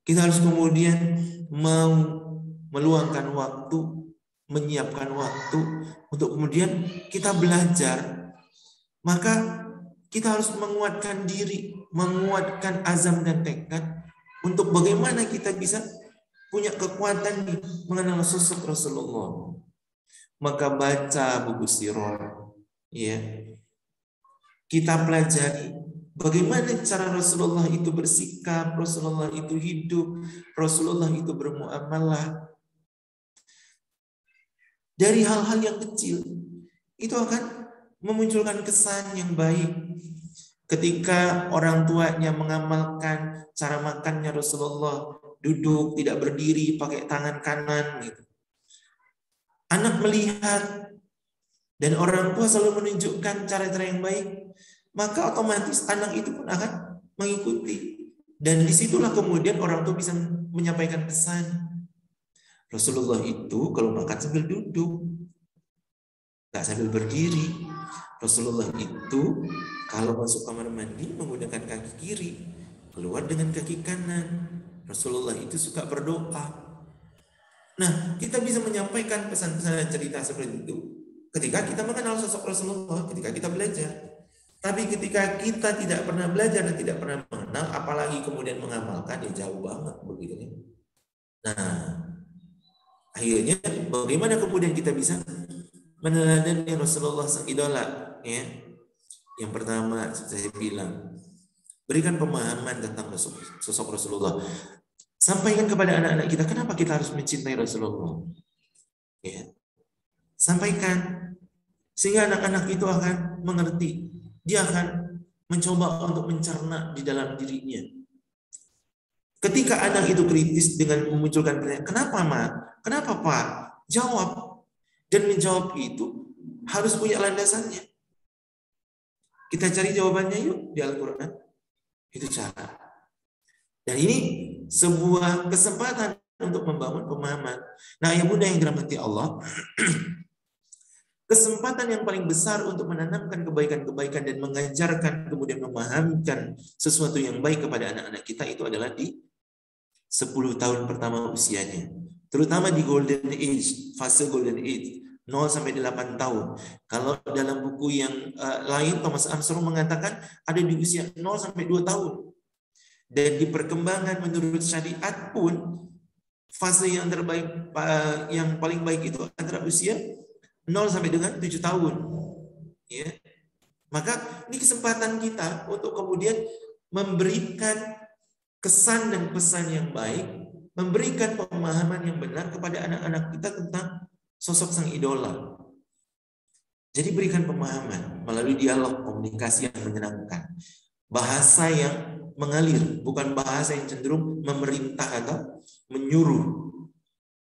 Kita harus kemudian mau meluangkan waktu, menyiapkan waktu untuk kemudian kita belajar. Maka kita harus menguatkan diri, menguatkan azam dan tekad untuk bagaimana kita bisa punya kekuatan mengenal sosok Rasulullah. Maka baca buku sirah, ya. Kita pelajari bagaimana cara Rasulullah itu bersikap, Rasulullah itu hidup, Rasulullah itu bermuamalah. Dari hal-hal yang kecil itu akan memunculkan kesan yang baik. Ketika orang tuanya mengamalkan cara makannya Rasulullah, duduk, tidak berdiri, pakai tangan kanan gitu. Anak melihat dan orang tua selalu menunjukkan cara-cara yang baik, maka otomatis anak itu pun akan mengikuti. Dan disitulah kemudian orang tua bisa menyampaikan pesan. Rasulullah itu kalau makan sambil duduk, nggak sambil berdiri. Rasulullah itu kalau masuk kamar mandi menggunakan kaki kiri, keluar dengan kaki kanan. Rasulullah itu suka berdoa. Nah, kita bisa menyampaikan pesan-pesan dan cerita seperti itu ketika kita mengenal sosok Rasulullah, ketika kita belajar. Tapi ketika kita tidak pernah belajar dan tidak pernah mengenal, apalagi kemudian mengamalkan, ya jauh banget begitu. Nah, akhirnya bagaimana kemudian kita bisa meneladani Rasulullah sang idola? Ya, yang pertama saya bilang, Berikan pemahaman tentang sosok Rasulullah. Sampaikan kepada anak-anak kita kenapa kita harus mencintai Rasulullah. Ya. Sampaikan sehingga anak-anak itu akan mengerti. Dia akan mencoba untuk mencerna di dalam dirinya. Ketika anak itu kritis dengan memunculkan pertanyaan, kenapa Ma? Kenapa Pak? Jawab. Dan menjawab itu harus punya landasannya. Kita cari jawabannya yuk di Al-Quran. Itu cara. Dan ini sebuah kesempatan untuk membangun pemahaman. Nah, ayah bunda yang dirahmati Allah, kesempatan yang paling besar untuk menanamkan kebaikan-kebaikan dan mengajarkan kemudian memahamkan sesuatu yang baik kepada anak-anak kita itu adalah di 10 tahun pertama usianya. Terutama di golden age, fase golden age, 0 sampai 8 tahun. Kalau dalam buku yang lain, Thomas Armstrong mengatakan ada di usia 0 sampai 2 tahun. Dan di perkembangan menurut syariat pun, fase yang terbaik, yang paling baik itu antara usia 0 sampai dengan 7 tahun. Ya. Maka ini kesempatan kita untuk kemudian memberikan kesan dan pesan yang baik, memberikan pemahaman yang benar kepada anak-anak kita tentang sosok sang idola. Jadi berikan pemahaman melalui dialog, komunikasi yang menyenangkan. Bahasa yang mengalir, bukan bahasa yang cenderung memerintah atau menyuruh.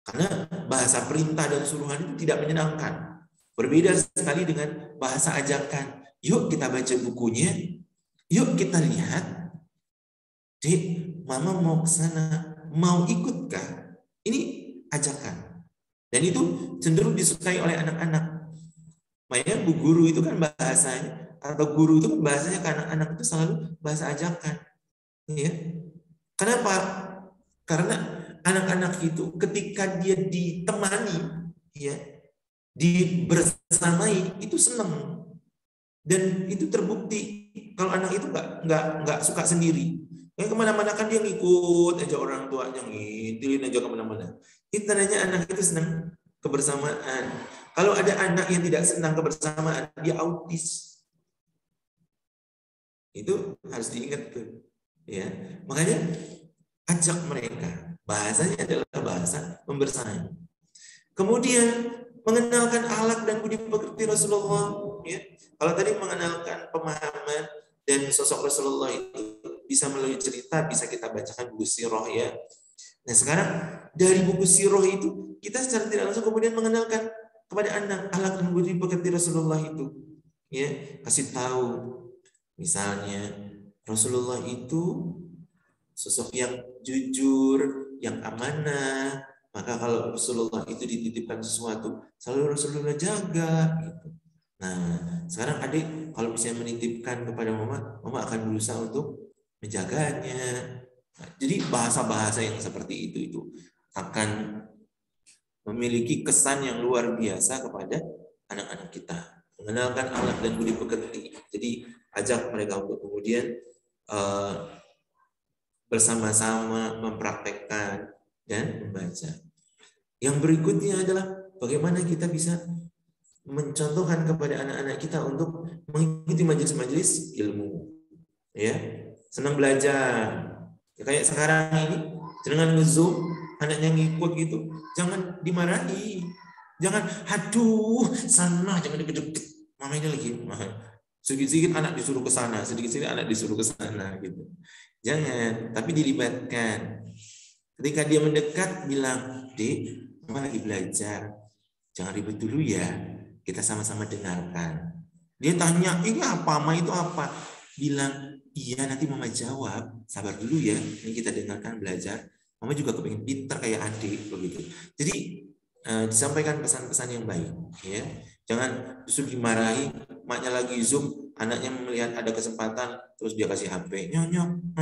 Karena bahasa perintah dan suruhan itu tidak menyenangkan. Berbeda sekali dengan bahasa ajakan. Yuk kita baca bukunya, yuk kita lihat. Dek, Mama mau ke sana, mau ikutkah? Ini ajakan. Dan itu cenderung disukai oleh anak-anak. Makanya bu guru itu kan bahasanya, atau guru itu kan bahasanya ke anak-anak itu selalu bahasa ajakan. Ya. Kenapa? Karena anak-anak itu ketika dia ditemani, ya, bersamai itu senang. Dan itu terbukti kalau anak itu nggak suka sendiri. Yang kemana-mana kan dia ngikut aja orang tuanya, ngintilin aja kemana-mana. Itu tandanya anak itu senang kebersamaan. Kalau ada anak yang tidak senang kebersamaan, dia autis. Itu harus diingat tuh. Ya, makanya ajak mereka. Bahasanya adalah bahasa membersamai. Kemudian mengenalkan akhlak dan budi pekerti Rasulullah. Ya. Kalau tadi mengenalkan pemahaman dan sosok Rasulullah itu bisa melalui cerita, bisa kita bacakan buku sirah ya. Nah sekarang dari buku sirah itu kita secara tidak langsung kemudian mengenalkan kepada anak akhlak dan budi pekerti Rasulullah itu. Ya, kasih tahu misalnya Rasulullah itu sosok yang jujur, yang amanah. Maka kalau Rasulullah itu dititipkan sesuatu, selalu Rasulullah jaga gitu. Nah, sekarang adik kalau misalnya menitipkan kepada mama akan berusaha untuk menjaganya. Nah, jadi bahasa-bahasa yang seperti itu akan memiliki kesan yang luar biasa kepada anak-anak kita. Mengenalkan akhlak dan budi pekerti. Jadi ajak mereka untuk kemudian bersama-sama mempraktekkan dan membaca. Yang berikutnya adalah bagaimana kita bisa mencontohkan kepada anak-anak kita untuk mengikuti majelis-majelis ilmu. Ya, senang belajar. Ya, kayak sekarang ini dengan nge-zoom anaknya ngikut gitu, jangan dimarahi. Jangan, aduh, sana jangan deket-deket. Mama ini lagi, sedikit-sedikit anak disuruh ke sana, sedikit-sedikit anak disuruh ke sana gitu. Jangan, tapi dilibatkan. Ketika dia mendekat, bilang, Dek, Mama lagi belajar. Jangan ribet dulu ya. Kita sama-sama dengarkan. Dia tanya, ini apa? Ma itu apa? Bilang, iya nanti Mama jawab. Sabar dulu ya. Ini kita dengarkan belajar. Mama juga kepingin pintar kayak adik begitu. Jadi disampaikan pesan-pesan yang baik. Ya, jangan justru dimarahi. Maknya lagi zoom, anaknya melihat ada kesempatan, terus dia kasih HP. Nyok,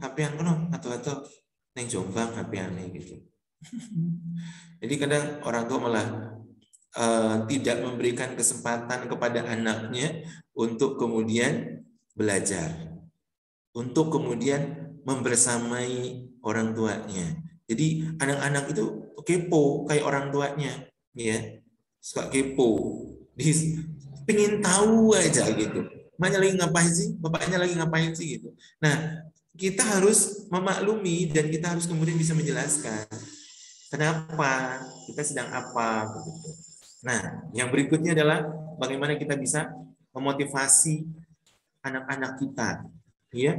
HP-an kono atau neng Jombang HP-an gitu. Jadi kadang orang tua malah tidak memberikan kesempatan kepada anaknya untuk kemudian belajar, untuk kemudian membersamai orang tuanya. Jadi anak-anak itu kepo kayak orang tuanya, ya, suka kepo, pengen tahu aja gitu. emaknya lagi ngapain sih, bapaknya lagi ngapain sih gitu. Nah, kita harus memaklumi dan kita harus kemudian bisa menjelaskan kenapa, kita sedang apa begitu. Nah, yang berikutnya adalah bagaimana kita bisa memotivasi anak-anak kita, ya.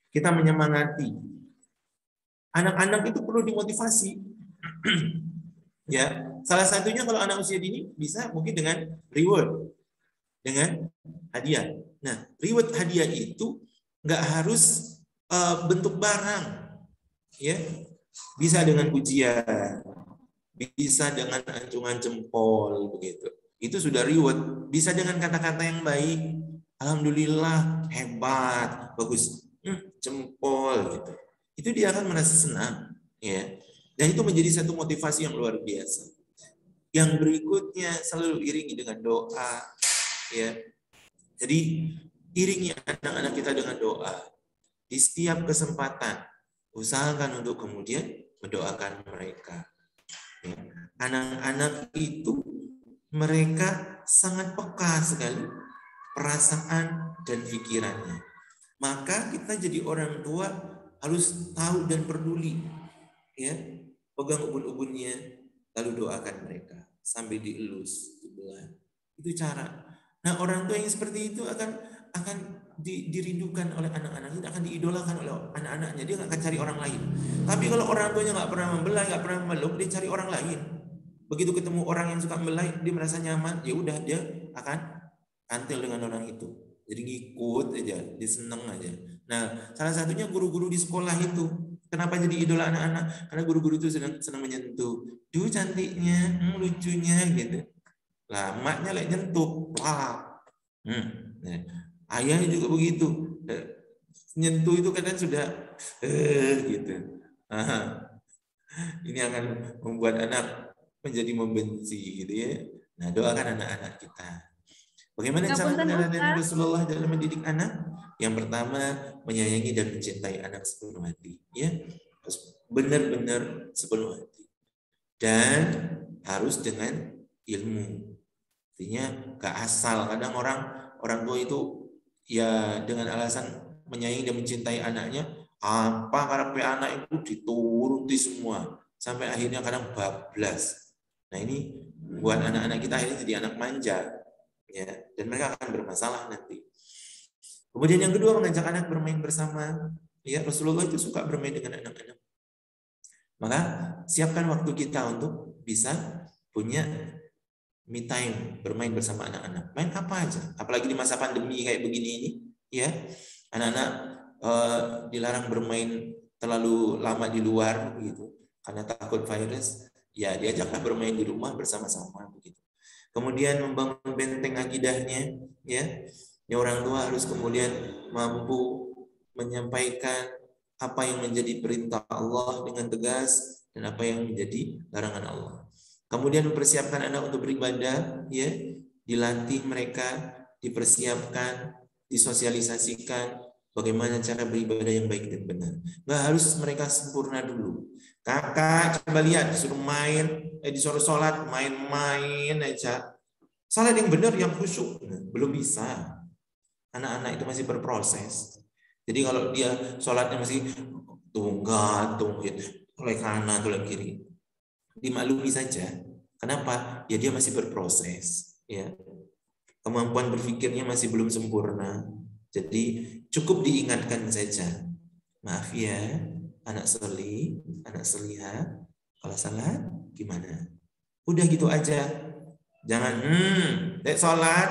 Kita menyemangati. Anak-anak itu perlu dimotivasi. Ya, salah satunya kalau anak usia dini bisa mungkin dengan reward, dengan hadiah. Nah, reward hadiah itu nggak harus bentuk barang, ya. Bisa dengan pujian, bisa dengan acungan jempol begitu. Itu sudah reward. Bisa dengan kata-kata yang baik, alhamdulillah, hebat, bagus, jempol gitu. Itu dia akan merasa senang, ya. Dan itu menjadi satu motivasi yang luar biasa. Yang berikutnya selalu iringi dengan doa, ya. Jadi iringi anak-anak kita dengan doa. Di setiap kesempatan, usahakan untuk kemudian mendoakan mereka. Ya. Anak-anak itu mereka sangat peka sekali perasaan dan pikirannya. Maka kita jadi orang tua harus tahu dan peduli, ya. Pegang ubun-ubunnya, lalu doakan mereka sambil dielus, dibelah. Itu cara. Nah, orang tua yang seperti itu akan dirindukan oleh anak-anaknya, akan diidolakan oleh anak-anaknya. Dia nggak akan cari orang lain. Tapi kalau orang tuanya nggak pernah membelai, nggak pernah memeluk, dia cari orang lain. Begitu ketemu orang yang suka membelai, dia merasa nyaman, ya udah dia akan kantil dengan orang itu. Jadi ngikut aja, dia seneng aja. Nah, salah satunya guru-guru di sekolah itu. Kenapa jadi idola anak-anak? Karena guru-guru itu senang menyentuh. Duh cantiknya, lucunya gitu. Lah, emaknya lagi nyentuh. Wah. Nah, ayahnya juga begitu. Nyentuh itu kadang sudah gitu. Ini akan membuat anak menjadi membenci gitu ya. Nah, doakan anak-anak kita. Bagaimana cara meneladani Rasulullah dalam mendidik anak? Yang pertama, menyayangi dan mencintai anak sepenuh hati, ya. Harus benar-benar sepenuh hati. Dan harus dengan ilmu. Artinya gak asal. Kadang orang tua itu ya dengan alasan menyayangi dan mencintai anaknya, apa karepe anak itu dituruti semua sampai akhirnya kadang bablas. Nah, ini buat anak-anak kita akhirnya jadi anak manja, ya, dan mereka akan bermasalah nanti. Kemudian yang kedua, mengajak anak bermain bersama. Ya, Rasulullah itu suka bermain dengan anak-anak. Maka siapkan waktu kita untuk bisa punya me time, bermain bersama anak-anak. Main apa aja, apalagi di masa pandemi kayak begini ini, ya. Anak-anak dilarang bermain terlalu lama di luar begitu karena takut virus. Ya, diajaklah bermain di rumah bersama-sama begitu. Kemudian membangun benteng akidahnya, ya. Ya, orang tua harus kemudian mampu menyampaikan apa yang menjadi perintah Allah dengan tegas dan apa yang menjadi larangan Allah. Kemudian mempersiapkan anak untuk beribadah, ya, dilatih mereka, dipersiapkan, disosialisasikan bagaimana cara beribadah yang baik dan benar. Nggak harus mereka sempurna dulu. Kakak coba lihat, disuruh main, disuruh sholat, main-main aja. Salat yang benar, yang khusyuk, belum bisa. Anak-anak itu masih berproses. Jadi kalau dia sholatnya masih tunggal, oleh kanan, oleh kiri, dimaklumi saja. Kenapa? Ya dia masih berproses. Ya, kemampuan berpikirnya masih belum sempurna. Jadi cukup diingatkan saja. Maaf ya, anak seli, anak seliha, kalau salah gimana? Udah gitu aja. Jangan sholat,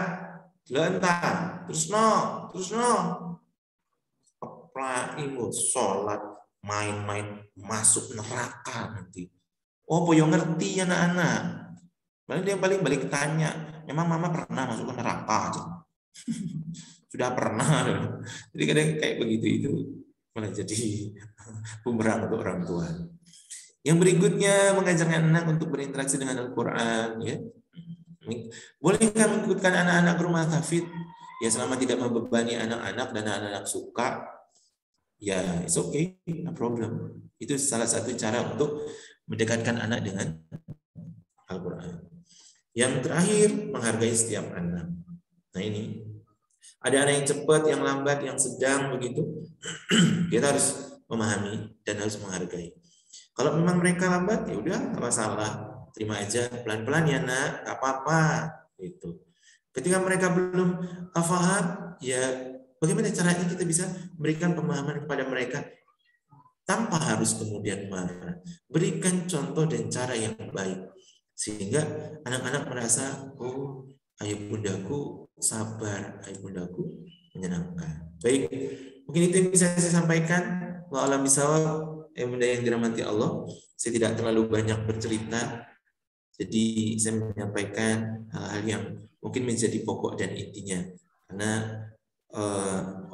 lentang, terus no, Keplaimu sholat, main-main, masuk neraka nanti. Oh, boyo ngerti anak-anak. Paling dia balik tanya, memang mama pernah masuk ke neraka aja? Sudah pernah. Jadi kadang kayak begitu itu malah jadi bumerang untuk orang tua. Yang berikutnya, mengajak anak untuk berinteraksi dengan Al-Quran, ya. Bolehkah mengikutkan anak-anak ke rumah tahfidz? Ya, selama tidak membebani anak-anak dan anak-anak suka, ya it's okay, no problem. Itu salah satu cara untuk mendekatkan anak dengan Al-Quran. Yang terakhir, menghargai setiap anak. Nah, ini Ada anak yang cepat, yang lambat, yang sedang begitu. Kita harus memahami dan harus menghargai. Kalau memang mereka lambat, ya udah nggak masalah, terima aja, pelan-pelan ya nak, nggak apa-apa. Gitu. Ketika mereka belum paham, ya bagaimana caranya kita bisa memberikan pemahaman kepada mereka tanpa harus kemudian marah. Berikan contoh dan cara yang baik sehingga anak-anak merasa, oh ayah bundaku sabar, ayah bundaku menyenangkan. Baik, mungkin itu yang bisa saya sampaikan. Wa alam bisawab, bunda yang dirahmati Allah. Saya tidak terlalu banyak bercerita, jadi saya menyampaikan hal-hal yang mungkin menjadi pokok dan intinya. Karena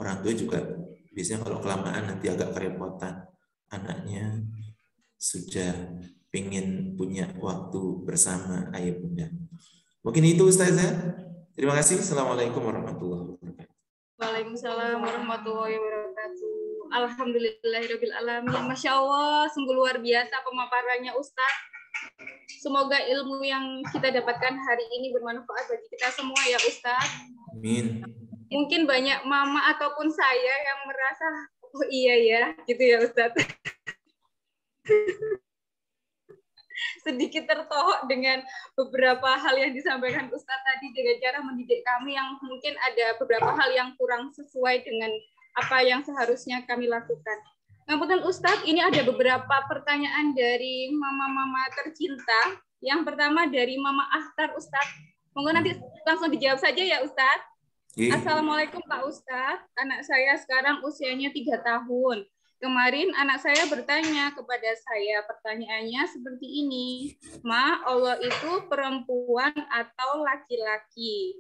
orang tua juga biasanya kalau kelamaan nanti agak kerepotan. Anaknya sudah ingin punya waktu bersama ayah bunda. Mungkin itu Ustazah. Terima kasih. Assalamualaikum warahmatullahi wabarakatuh. Waalaikumsalam warahmatullahi wabarakatuh. Alhamdulillahirabbil alamin. Masya Allah, sungguh luar biasa pemaparannya Ustaz. Semoga ilmu yang kita dapatkan hari ini bermanfaat bagi kita semua ya Ustaz. Amin. Mungkin banyak mama ataupun saya yang merasa, oh iya ya, gitu ya Ustaz. Sedikit tertohok dengan beberapa hal yang disampaikan Ustaz tadi dengan cara mendidik kami yang mungkin ada beberapa hal yang kurang sesuai dengan apa yang seharusnya kami lakukan. Ngapunten Ustaz, ini ada beberapa pertanyaan dari mama-mama tercinta. Yang pertama dari Mama Akhtar Ustaz. Monggo nanti langsung dijawab saja ya Ustaz. Assalamualaikum Pak Ustaz. Anak saya sekarang usianya 3 tahun. Kemarin anak saya bertanya kepada saya, pertanyaannya seperti ini, Ma, Allah itu perempuan atau laki-laki?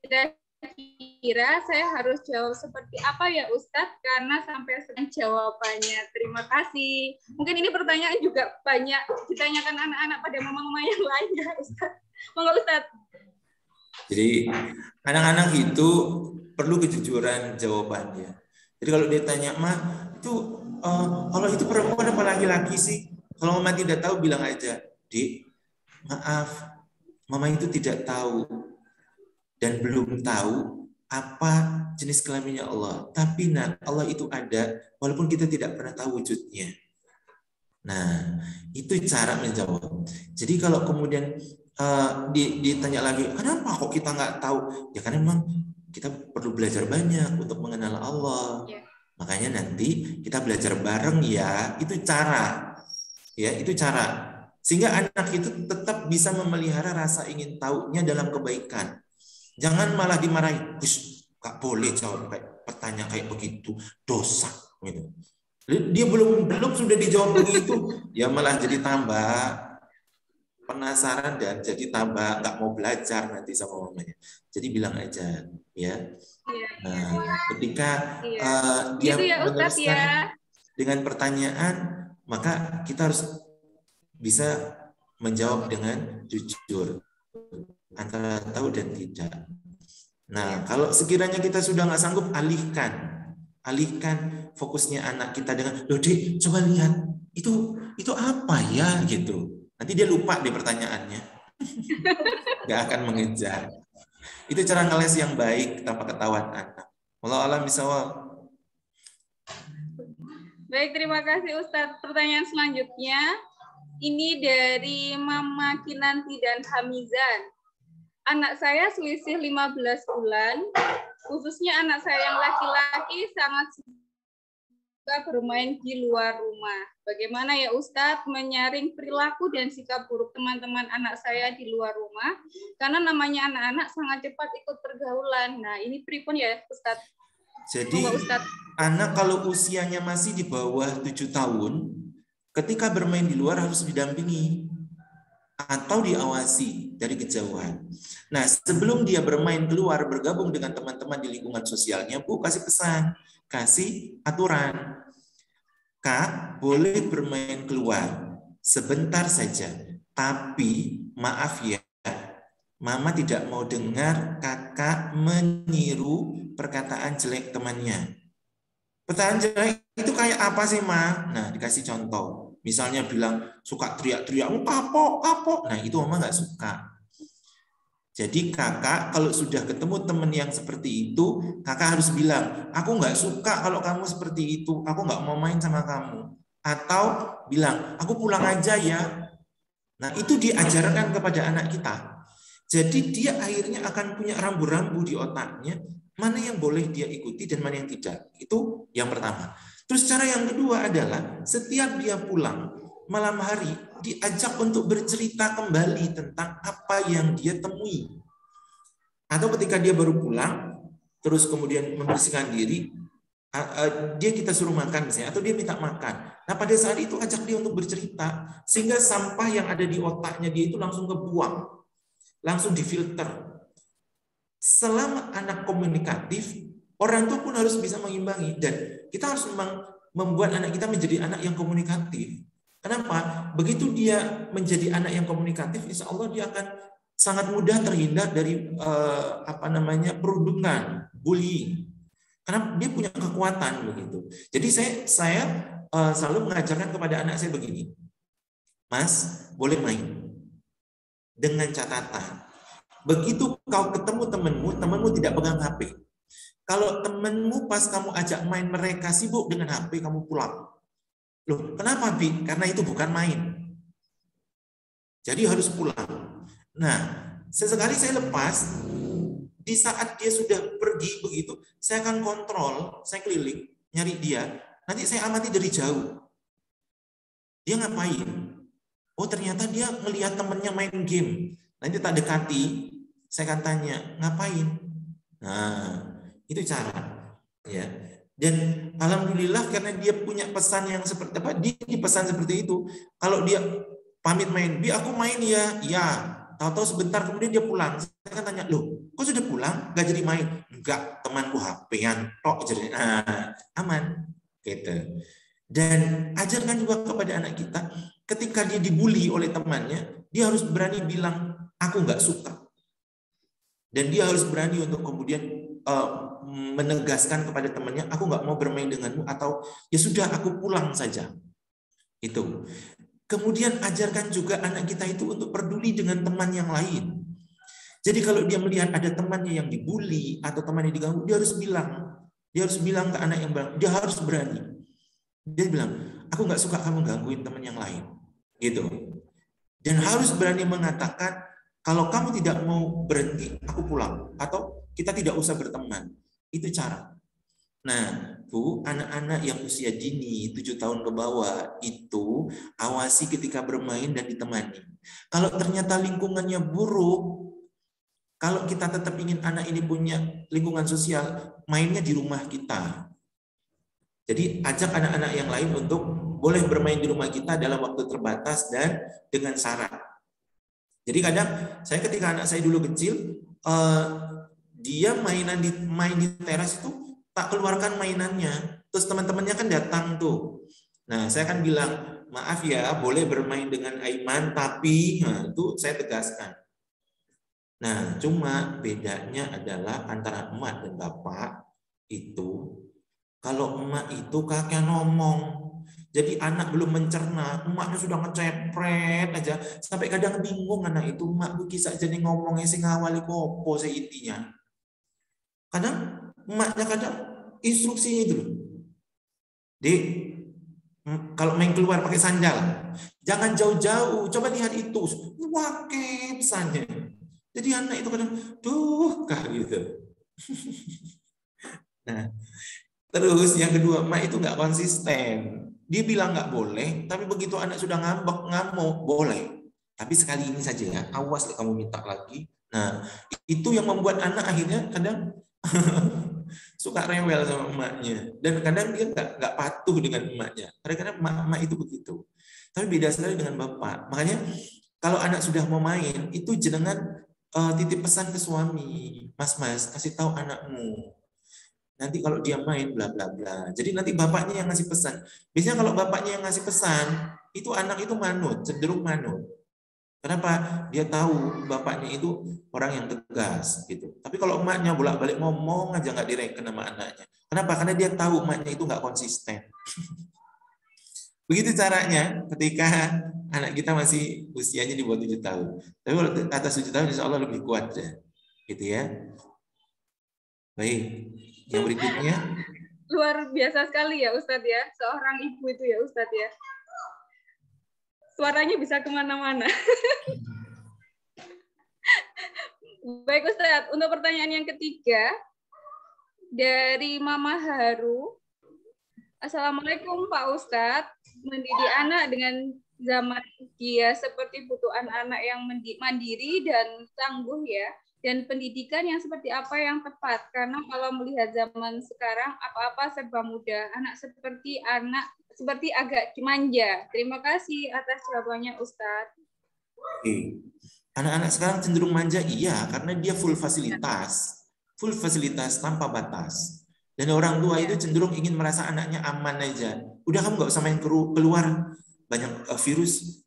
Kira-kira saya harus jawab seperti apa ya Ustadz? Karena sampai sekarang jawabannya. Terima kasih. Mungkin ini pertanyaan juga banyak ditanyakan anak-anak pada mama-mama yang lain ya Ustadz. Monggo Ustadz. Jadi anak-anak itu perlu kejujuran jawabannya. Jadi kalau dia tanya, Ma, itu Allah itu perempuan apa laki-laki sih? Kalau Mama tidak tahu, bilang aja, Dik, maaf, Mama itu tidak tahu dan belum tahu apa jenis kelaminnya Allah. Tapi Allah itu ada, walaupun kita tidak pernah tahu wujudnya. Nah, itu cara menjawab. Jadi kalau kemudian ditanya lagi, kenapa kok kita nggak tahu? Ya karena memang kita perlu belajar banyak untuk mengenal Allah. Ya. Makanya nanti kita belajar bareng ya. Itu cara. Ya, itu cara. Sehingga anak itu tetap bisa memelihara rasa ingin tahunya dalam kebaikan. Jangan malah dimarahi. Gak boleh jawab pertanyaan kayak begitu. Dosa gitu. Dia belum sudah dijawab begitu. Ya malah jadi tambah penasaran dan jadi tambah nggak mau belajar nanti sama mamanya. Jadi bilang aja ya. Nah, ketika dia meneruskan dengan pertanyaan, maka kita harus bisa menjawab dengan jujur antara tahu dan tidak. Nah, kalau sekiranya kita sudah nggak sanggup, alihkan fokusnya anak kita dengan, loh Dik, coba lihat itu apa ya gitu. Nanti dia lupa di pertanyaannya. Nggak akan mengejar. Itu cara ngeles yang baik tanpa ketahuan anak. Wallahu a'lam bishawab. Baik, terima kasih Ustadz. Pertanyaan selanjutnya ini dari Mama Kinanti dan Hamizan. Anak saya selisih 15 bulan. Khususnya anak saya yang laki-laki sangat suka bermain di luar rumah. Bagaimana ya Ustadz menyaring perilaku dan sikap buruk teman-teman anak saya di luar rumah? Karena namanya anak-anak sangat cepat ikut pergaulan. Nah, ini pripun ya Ustadz? Jadi anak kalau usianya masih di bawah 7 tahun, ketika bermain di luar harus didampingi atau diawasi dari kejauhan. Nah, sebelum dia bermain keluar, bergabung dengan teman-teman di lingkungan sosialnya, Bu, kasih pesan, kasih aturan. Kak, boleh bermain keluar sebentar saja. Tapi, maaf ya, Mama tidak mau dengar kakak meniru perkataan jelek temannya. Perkataan jelek itu kayak apa sih, Ma? Nah, dikasih contoh. Misalnya bilang suka teriak-teriak, kapok. Nah, itu Mama nggak suka. Jadi kakak kalau sudah ketemu teman yang seperti itu, kakak harus bilang, aku nggak suka kalau kamu seperti itu, aku nggak mau main sama kamu. Atau bilang, aku pulang aja ya. Nah itu diajarkan kepada anak kita. Jadi dia akhirnya akan punya rambu-rambu di otaknya, mana yang boleh dia ikuti dan mana yang tidak. Itu yang pertama. Terus cara yang kedua adalah setiap dia pulang malam hari, diajak untuk bercerita kembali tentang apa yang dia temui. Atau ketika dia baru pulang, terus kemudian membersihkan diri, dia kita suruh makan misalnya, atau dia minta makan. Nah pada saat itu ajak dia untuk bercerita, sehingga sampah yang ada di otaknya dia itu langsung kebuang, langsung difilter. Selama anak komunikatif, orang tua pun harus bisa mengimbangi, dan kita harus membuat anak kita menjadi anak yang komunikatif. Kenapa? Begitu dia menjadi anak yang komunikatif, insya Allah dia akan sangat mudah terhindar dari perundungan, bullying, karena dia punya kekuatan begitu. Jadi saya selalu mengajarkan kepada anak saya begini, Mas, boleh main dengan catatan. Begitu kau ketemu temanmu tidak pegang HP. Kalau temanmu pas kamu ajak main mereka sibuk dengan HP, kamu pulang. Loh, kenapa, Bi? Karena itu bukan main. Jadi harus pulang. Nah, sesekali saya lepas, di saat dia sudah pergi begitu, saya akan kontrol, saya keliling, nyari dia. Nanti saya amati dari jauh. Dia ngapain? Oh, ternyata dia ngelihat temennya main game. Nanti tak dekati, saya akan tanya, ngapain? Nah, itu cara. Ya. Dan alhamdulillah karena dia punya pesan yang seperti apa, dia dipesan seperti itu. Kalau dia pamit main, Bi aku main ya, iya. Tahu-tahu sebentar kemudian dia pulang. Saya kan tanya, loh, kok sudah pulang? Gak jadi main? Enggak, temanku HP-an tok jadi aman. Gitu. Dan ajarkan juga kepada anak kita, ketika dia dibully oleh temannya, dia harus berani bilang, aku nggak suka. Dan dia harus berani untuk kemudian menegaskan kepada temannya, aku nggak mau bermain denganmu, atau ya sudah aku pulang saja. Itu. Kemudian ajarkan juga anak kita itu untuk peduli dengan teman yang lain. Jadi kalau dia melihat ada temannya yang dibully atau temannya diganggu, dia harus bilang. Dia harus bilang ke anak yang dia harus berani. Dia bilang, aku nggak suka kamu gangguin teman yang lain. Gitu. Dan harus berani mengatakan, kalau kamu tidak mau berhenti, aku pulang. Atau kita tidak usah berteman. Itu cara. Nah, Bu, anak-anak yang usia dini 7 tahun ke bawah itu awasi ketika bermain dan ditemani. Kalau ternyata lingkungannya buruk, kalau kita tetap ingin anak ini punya lingkungan sosial, mainnya di rumah kita. Jadi ajak anak-anak yang lain untuk boleh bermain di rumah kita dalam waktu terbatas dan dengan syarat. Jadi kadang saya ketika anak saya dulu kecil, dia main di teras itu tak keluarkan mainannya, terus teman-temannya kan datang tuh. Nah, saya akan bilang, maaf ya, boleh bermain dengan Aiman, tapi itu saya tegaskan. Nah, cuma bedanya adalah antara emak dan bapak itu, kalau emak itu kakek ngomong, jadi anak belum mencerna, emaknya sudah ngecepret aja, sampai kadang bingung anak itu, emak bu kisah jadi ngomongnya sing ngawali kopo seitinya. Kadang emaknya kadang instruksinya itu loh. Dek, kalau main keluar pakai sandal, jangan jauh-jauh, coba lihat itu. Wake pesannya. Jadi anak itu kadang, duh, kah gitu. Nah, terus yang kedua, emak itu nggak konsisten. Dia bilang nggak boleh, tapi begitu anak sudah ngambek, ngamuk, boleh. Tapi sekali ini saja ya, awas kamu minta lagi. Nah, itu yang membuat anak akhirnya kadang suka rewel sama emaknya, dan kadang dia nggak patuh dengan emaknya. Kadang-kadang emak itu begitu. Tapi beda sekali dengan bapak. Makanya kalau anak sudah mau main, itu jenengan titip pesan ke suami, Mas kasih tahu anakmu. Nanti kalau dia main bla bla bla. Jadi nanti bapaknya yang ngasih pesan. Biasanya kalau bapaknya yang ngasih pesan, itu anak itu manut, cenderung manut. Kenapa? Dia tahu bapaknya itu orang yang tegas gitu. Tapi kalau emaknya bolak-balik ngomong aja nggak direken sama anaknya. Kenapa? Karena dia tahu emaknya itu nggak konsisten. Begitu caranya ketika anak kita masih usianya di bawah 7 tahun. Tapi kalau atas 7 tahun insya Allah lebih kuat ya. Gitu ya. Baik. Yang berikutnya. Luar biasa sekali ya Ustadz ya. Seorang ibu itu ya Ustadz ya. Suaranya bisa kemana-mana. Baik Ustadz, untuk pertanyaan yang ketiga dari Mama Haru. Assalamualaikum Pak Ustadz. Mendidik anak dengan zaman dia seperti butuh anak-anak yang mandiri dan tangguh ya. Dan pendidikan yang seperti apa yang tepat. Karena kalau melihat zaman sekarang apa-apa serba mudah. Anak seperti agak manja. Terima kasih atas jawabannya Ustadz. Anak-anak sekarang cenderung manja, iya, karena dia full fasilitas tanpa batas. Dan orang tua itu cenderung ingin merasa anaknya aman aja. Udah kamu nggak usah main keluar, banyak virus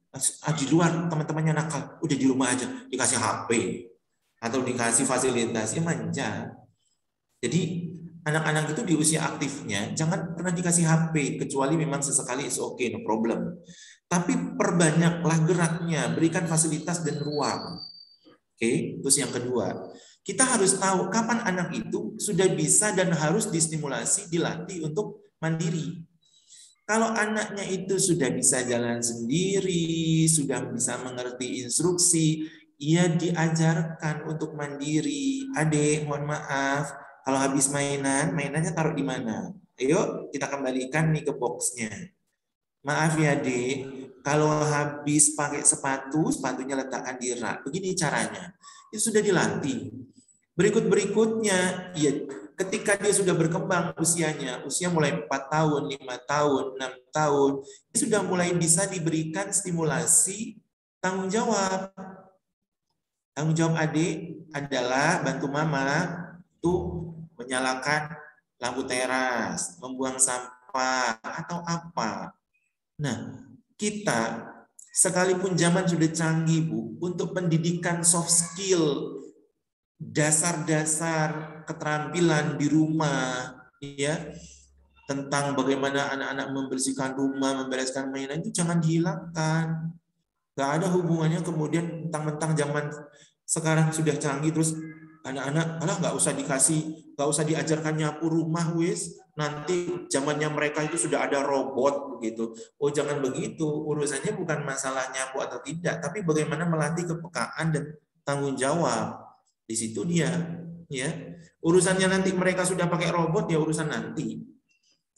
di luar, teman-temannya nakal. Udah di rumah aja, dikasih HP atau dikasih fasilitasnya manja. Jadi anak-anak itu di usia aktifnya jangan pernah dikasih HP kecuali memang sesekali is okay, no problem. Tapi perbanyaklah geraknya, berikan fasilitas dan ruang. Oke, terus yang kedua, kita harus tahu kapan anak itu sudah bisa dan harus distimulasi, dilatih untuk mandiri. Kalau anaknya itu sudah bisa jalan sendiri, sudah bisa mengerti instruksi, ia diajarkan untuk mandiri. Adik, mohon maaf, kalau habis mainannya taruh di mana? Ayo kita kembalikan nih ke boxnya. Maaf ya Dek, kalau habis pakai sepatunya letakkan di rak. Begini caranya. Itu sudah dilatih. Berikutnya, ya, ketika dia sudah berkembang usianya, usia mulai 4 tahun, 5 tahun, 6 tahun, dia sudah mulai bisa diberikan stimulasi tanggung jawab. Tanggung jawab adik adalah bantu mama tuh menyalakan lampu teras, membuang sampah, atau apa. Nah, kita sekalipun zaman sudah canggih, Bu, untuk pendidikan soft skill, dasar-dasar keterampilan di rumah, ya, tentang bagaimana anak-anak membersihkan rumah, membereskan mainan itu jangan dihilangkan. Gak ada hubungannya kemudian mentang-mentang zaman sekarang sudah canggih terus anak-anak nggak usah diajarkan nyapu rumah wis. Nanti zamannya mereka itu sudah ada robot begitu. Oh jangan begitu, urusannya bukan masalah nyapu atau tidak, tapi bagaimana melatih kepekaan dan tanggung jawab. Di situ dia, ya. Urusannya nanti mereka sudah pakai robot ya urusan nanti.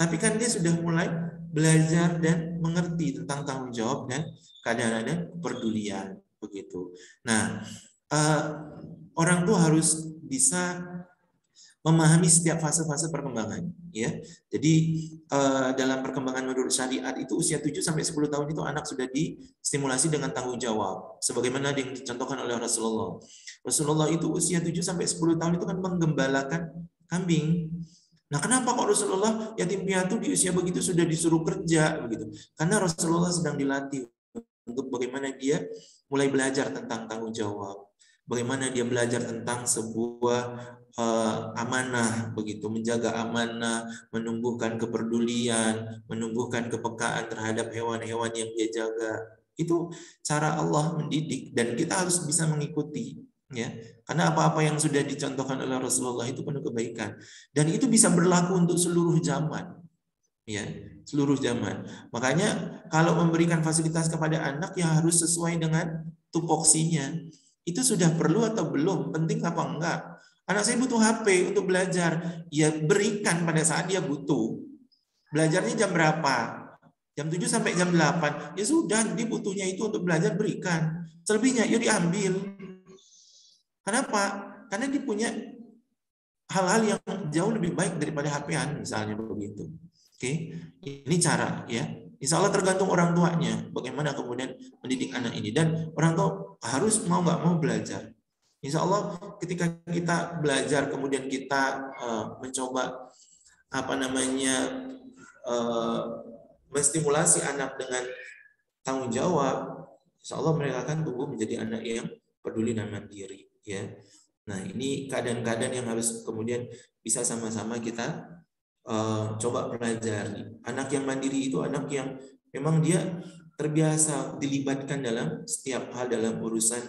Tapi kan dia sudah mulai belajar dan mengerti tentang tanggung jawab dan kadang-kadang kepedulian begitu. Nah, orang tua harus bisa memahami setiap fase-fase perkembangan, ya. Jadi dalam perkembangan menurut syariat itu usia 7 sampai 10 tahun itu anak sudah distimulasi dengan tanggung jawab sebagaimana yang dicontohkan oleh Rasulullah. Rasulullah itu usia 7 sampai 10 tahun itu kan menggembalakan kambing. Nah, kenapa kok Rasulullah yatim piatu di usia begitu sudah disuruh kerja begitu? Karena Rasulullah sedang dilatih untuk bagaimana dia mulai belajar tentang tanggung jawab. Bagaimana dia belajar tentang sebuah amanah begitu, menjaga amanah, menumbuhkan kepedulian, menumbuhkan kepekaan terhadap hewan-hewan yang dia jaga. Itu cara Allah mendidik dan kita harus bisa mengikuti, ya. Karena apa-apa yang sudah dicontohkan oleh Rasulullah itu penuh kebaikan dan itu bisa berlaku untuk seluruh zaman, ya, seluruh zaman. Makanya kalau memberikan fasilitas kepada anak ya harus sesuai dengan tupoksinya. Itu sudah perlu atau belum? Penting apa enggak? Anak saya butuh HP untuk belajar. Ya berikan pada saat dia butuh. Belajarnya jam berapa? Jam 7 sampai jam 8. Ya sudah, dia butuhnya itu untuk belajar, berikan. Selebihnya ya diambil. Kenapa? Karena dia punya hal-hal yang jauh lebih baik daripada HP-an misalnya begitu. Oke, ini cara ya. Insya Allah tergantung orang tuanya bagaimana kemudian mendidik anak ini dan orang tua harus mau nggak mau belajar. Insya Allah ketika kita belajar kemudian kita mencoba menstimulasi anak dengan tanggung jawab, insya Allah mereka akan tumbuh menjadi anak yang peduli dan mandiri. Ya, nah ini keadaan-keadaan yang harus kemudian bisa sama-sama kita coba pelajari. Anak yang mandiri itu anak yang memang dia terbiasa dilibatkan dalam setiap hal dalam urusan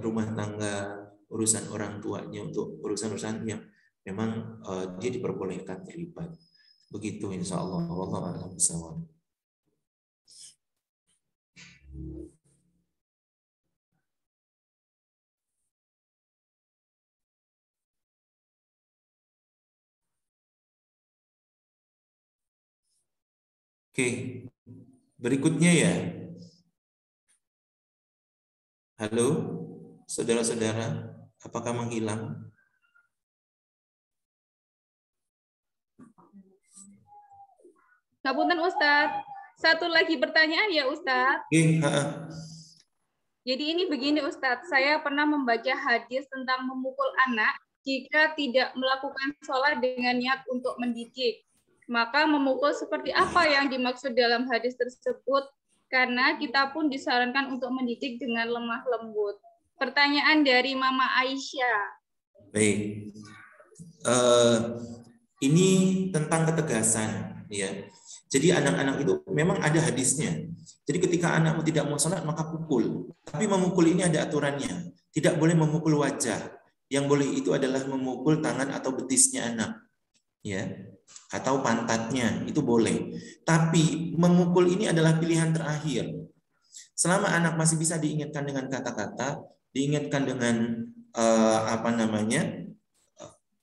rumah tangga, urusan orang tuanya, untuk urusan-urusan yang memang dia diperbolehkan terlibat. Begitu insya Allah. Wallahu a'lam bishawab. Oke, berikutnya ya. Halo, saudara-saudara, apakah menghilang? Ngapunten Ustadz, satu lagi pertanyaan ya Ustadz. Oke, Jadi ini begini Ustadz, saya pernah membaca hadis tentang memukul anak jika tidak melakukan sholat dengan niat untuk mendidik. Maka memukul seperti apa yang dimaksud dalam hadis tersebut? Karena kita pun disarankan untuk mendidik dengan lemah lembut. Pertanyaan dari Mama Aisyah. Baik. Ini tentang ketegasan, ya. Jadi anak-anak itu memang ada hadisnya. Jadi ketika anakmu tidak mau sholat maka pukul. Tapi memukul ini ada aturannya. Tidak boleh memukul wajah. Yang boleh itu adalah memukul tangan atau betisnya anak, ya, atau pantatnya, itu boleh. Tapi memukul ini adalah pilihan terakhir. Selama anak masih bisa diingatkan dengan kata-kata, diingatkan dengan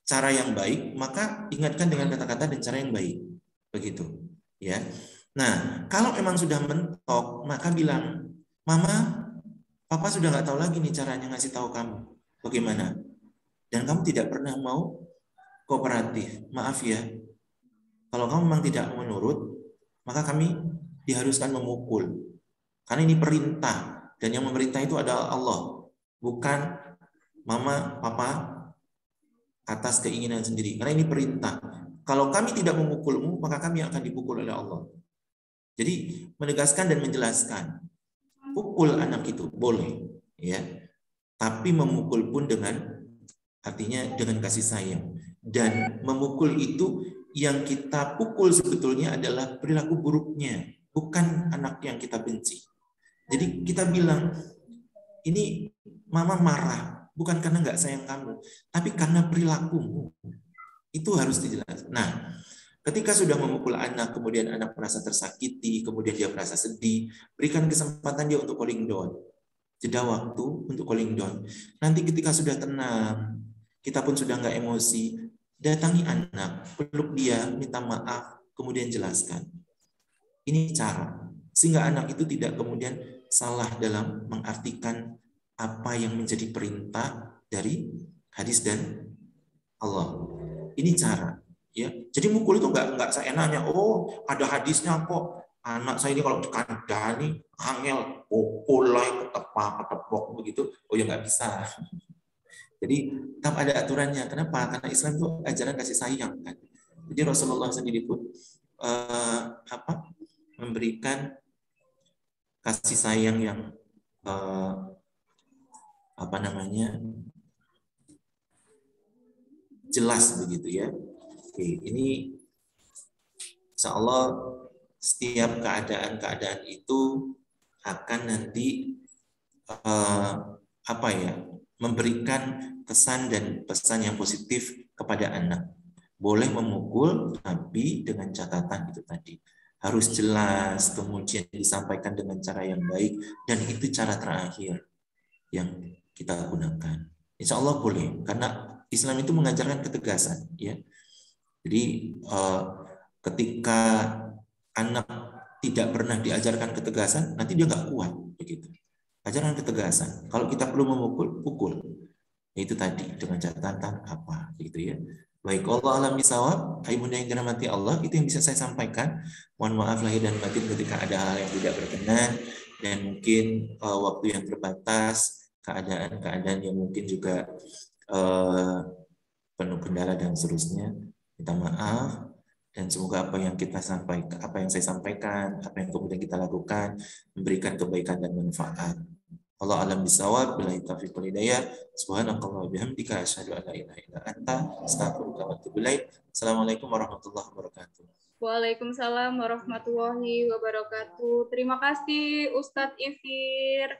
cara yang baik, maka ingatkan dengan kata-kata dan cara yang baik. Begitu, ya. Nah, kalau memang sudah mentok, maka bilang, Mama, Papa sudah nggak tahu lagi nih caranya ngasih tahu kamu bagaimana. Dan kamu tidak pernah mau kooperatif. Maaf ya, kalau kamu memang tidak menurut, maka kami diharuskan memukul. Karena ini perintah, dan yang memerintah itu adalah Allah, bukan Mama, Papa atas keinginan sendiri. Karena ini perintah. Kalau kami tidak memukulmu, maka kami akan dipukul oleh Allah. Jadi menegaskan dan menjelaskan, pukul anak itu boleh, ya, tapi memukul pun dengan artinya dengan kasih sayang. Dan memukul itu yang kita pukul sebetulnya adalah perilaku buruknya, bukan anak yang kita benci. Jadi kita bilang, ini Mama marah, bukan karena nggak sayang kamu, tapi karena perilakumu. Itu harus dijelaskan. Nah, ketika sudah memukul anak, kemudian anak merasa tersakiti, kemudian dia merasa sedih, berikan kesempatan dia untuk cooling down. Jeda waktu untuk cooling down. Nanti ketika sudah tenang, kita pun sudah nggak emosi, datangi anak, peluk dia, minta maaf, kemudian jelaskan. Ini cara. Sehingga anak itu tidak kemudian salah dalam mengartikan apa yang menjadi perintah dari hadis dan Allah. Ini cara. Ya, jadi mukul itu nggak seenaknya. Oh, ada hadisnya kok. Anak saya ini kalau dikandani, angel, pukul lah, ketepok begitu. Oh ya nggak bisa. Jadi tetap ada aturannya. Kenapa? Karena Islam itu ajaran kasih sayang kan. Jadi Rasulullah sendiri pun memberikan kasih sayang yang jelas begitu ya. Oke, ini insya Allah setiap keadaan-keadaan itu akan nanti memberikan kesan dan pesan yang positif kepada anak. Boleh memukul, tapi dengan catatan itu tadi. Harus jelas, kemudian disampaikan dengan cara yang baik, dan itu cara terakhir yang kita gunakan. Insya Allah boleh, karena Islam itu mengajarkan ketegasan. Ya. Jadi ketika anak tidak pernah diajarkan ketegasan, nanti dia nggak kuat. Begitu. Ajaran ketegasan. Kalau kita perlu memukul, pukul. Itu tadi dengan catatan apa, gitu ya. Baik, Allah alam bisawab. Ibunda yang dirahmati Allah, itu yang bisa saya sampaikan. Mohon maaf lahir dan batin ketika ada hal yang tidak berkenan dan mungkin waktu yang terbatas, keadaan-keadaan yang mungkin juga penuh kendala dan seterusnya. Minta maaf dan semoga apa yang kita sampaikan, apa yang saya sampaikan, apa yang kemudian kita lakukan memberikan kebaikan dan manfaat. Allah alam bisawab, billahi taufiq wal hidayah. Subhanakallah wa bihamdika asyhadu an la ilaha illa anta astaghfiruka wa atubu ilaik. Assalamualaikum warahmatullahi wabarakatuh. Waalaikumsalam warahmatullahi wabarakatuh. Terima kasih Ustadz Ifir.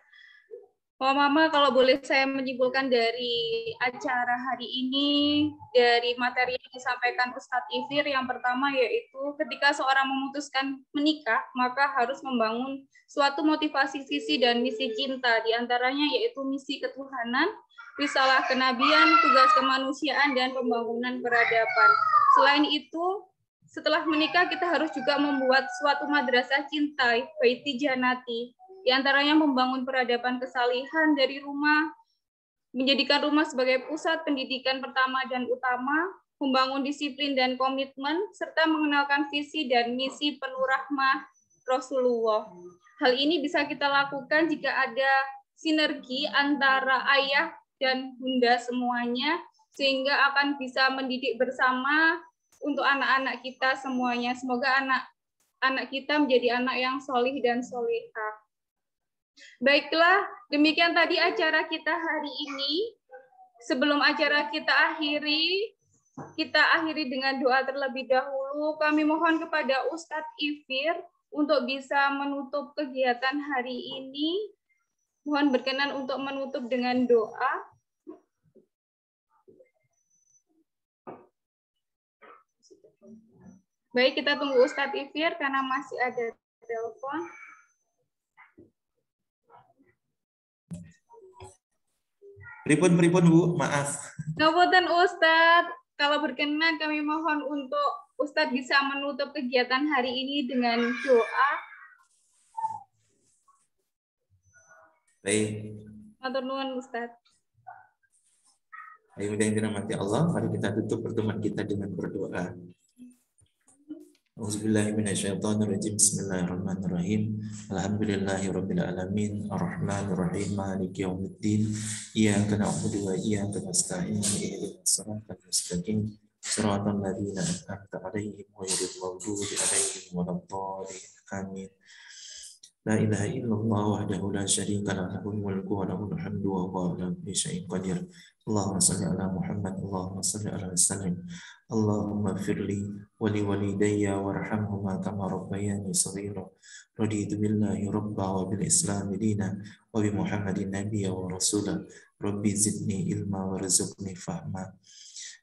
Mama, kalau boleh saya menyimpulkan dari acara hari ini, dari materi yang disampaikan Ustadz Ifir, yang pertama yaitu ketika seorang memutuskan menikah, maka harus membangun suatu motivasi visi dan misi cinta, diantaranya yaitu misi ketuhanan, risalah kenabian, tugas kemanusiaan, dan pembangunan peradaban. Selain itu, setelah menikah kita harus juga membuat suatu madrasah cinta, baiti janati, di antaranya membangun peradaban kesalihan dari rumah, menjadikan rumah sebagai pusat pendidikan pertama dan utama, membangun disiplin dan komitmen, serta mengenalkan visi dan misi penuh rahmah Rasulullah. Hal ini bisa kita lakukan jika ada sinergi antara ayah dan bunda semuanya, sehingga akan bisa mendidik bersama untuk anak-anak kita semuanya. Semoga anak-anak kita menjadi anak yang solih dan solihah. Baiklah, demikian tadi acara kita hari ini. Sebelum acara kita akhiri dengan doa terlebih dahulu. Kami mohon kepada Ustadz Ifir untuk bisa menutup kegiatan hari ini. Mohon berkenan untuk menutup dengan doa. Baik, kita tunggu Ustadz Ifir karena masih ada telepon. Pripun Bu, maaf. Ngapunten Ustadz, kalau berkenan kami mohon untuk Ustadz bisa menutup kegiatan hari ini dengan doa. Baik. Matur nuwun Ustadz. Ayo yang dirahmati Allah, mari kita tutup pertemuan kita dengan berdoa. Auzubillahiminasyaitonirrajim. Bismillahirrahmanirrahim. Alhamdulillahirabbil alamin, arrahmanirrahim, maliki yaumiddin. Iyyaka na'budu wa iyyaka nasta'in. Ihdinas siratal mustaqim. Shiratal ladzina an'amta 'alaihim ghairil maghdubi 'alaihim waladdallin. Amin. La ilaha illallah wahdahu la syarika lahu, lahul mulku wa lahul hamdu wa huwa 'ala kulli syai'in qadir. Allahumma shalli ala Muhammad, Allahumma shalli ala Sallim. Allahumma firli wali walidayya warhamhuma kama rabbayani shaghira. Raditu billahi rabba wa bil islam dina wa bi Muhammadin nabiyya wa rasula. Rabbi zidni ilma warzuqni fahma.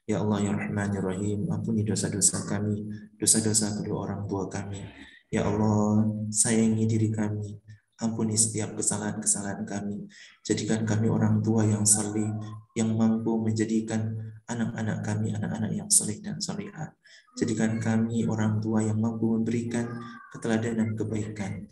Ya Allah ya Rahman ya Rahim, ampuni dosa-dosa kami, dosa-dosa kedua orang tua kami. Ya Allah, sayangi diri kami, ampuni setiap kesalahan-kesalahan kami. Jadikan kami orang tua yang salih, yang mampu menjadikan anak-anak kami anak-anak yang salih dan salihah. Jadikan kami orang tua yang mampu memberikan keteladanan kebaikan.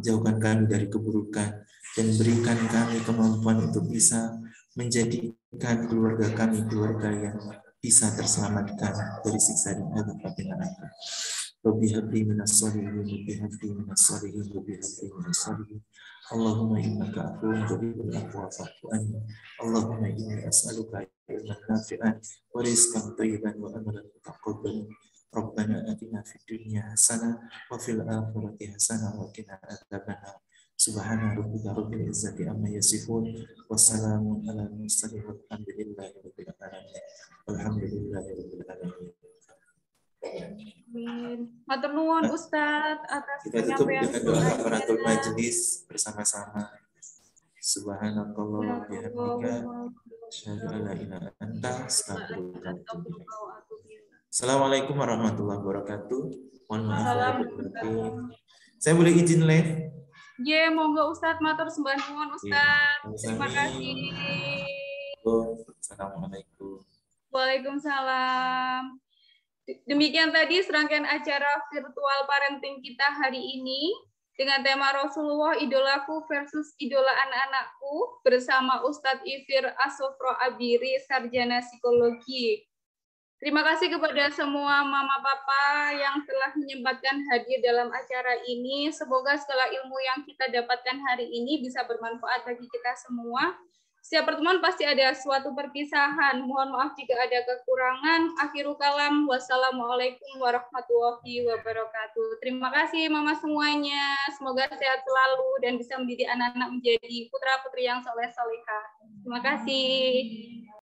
Jauhkan kami dari keburukan dan berikan kami kemampuan untuk bisa menjadikan keluarga kami keluarga yang bisa terselamatkan dari siksa dan azab api neraka. Rabbi habli minas shalihin, Rabbi habli minas shalihin, Rabbi habli minas shalihin. Allahumma innaka afuwwun tuhibbul afwa fa'fu anni. Allahumma inni as'aluka ilman nafi'an wa rizqan thayyiban wa amalan mutaqabbalan. Rabbana atina fid dunya hasanah wa fil akhirati hasanah wa qina adzabannar. Subhana rabbika rabbil izzati amma yasifun wa salamun alal mursalin walhamdulillahi rabbil alamin. Walhamdulillahi rabbil alamin. Amin. Matur nuwun Ustadz atas Kita tutup penyampaian dengan doa kafaratul majelis bersama-sama. Subhanakallah wa bihamdika asyhadu an la ilaha illa anta astaghfiruka wa atubu ilaik. Assalamualaikum warahmatullahi wabarakatuh. Mohon maaf lahir dan batin. Saya boleh izin live? Ya, monggo Ustadz, matur sembah nuwun Ustadz. Terima kasih. Assalamualaikum. Waalaikumsalam. Demikian tadi serangkaian acara virtual parenting kita hari ini dengan tema Rasulullah idolaku versus idola anak-anakku bersama Ustadz Ifir Asofro Abiri, Sarjana Psikologi. Terima kasih kepada semua mama papa yang telah menyempatkan hadir dalam acara ini. Semoga segala ilmu yang kita dapatkan hari ini bisa bermanfaat bagi kita semua. Setiap pertemuan pasti ada suatu perpisahan. Mohon maaf jika ada kekurangan. Akhirul kalam. Wassalamualaikum warahmatullahi wabarakatuh. Terima kasih mama semuanya. Semoga sehat selalu dan bisa mendidik anak-anak menjadi putra-putri yang soleh-solehah. Terima kasih.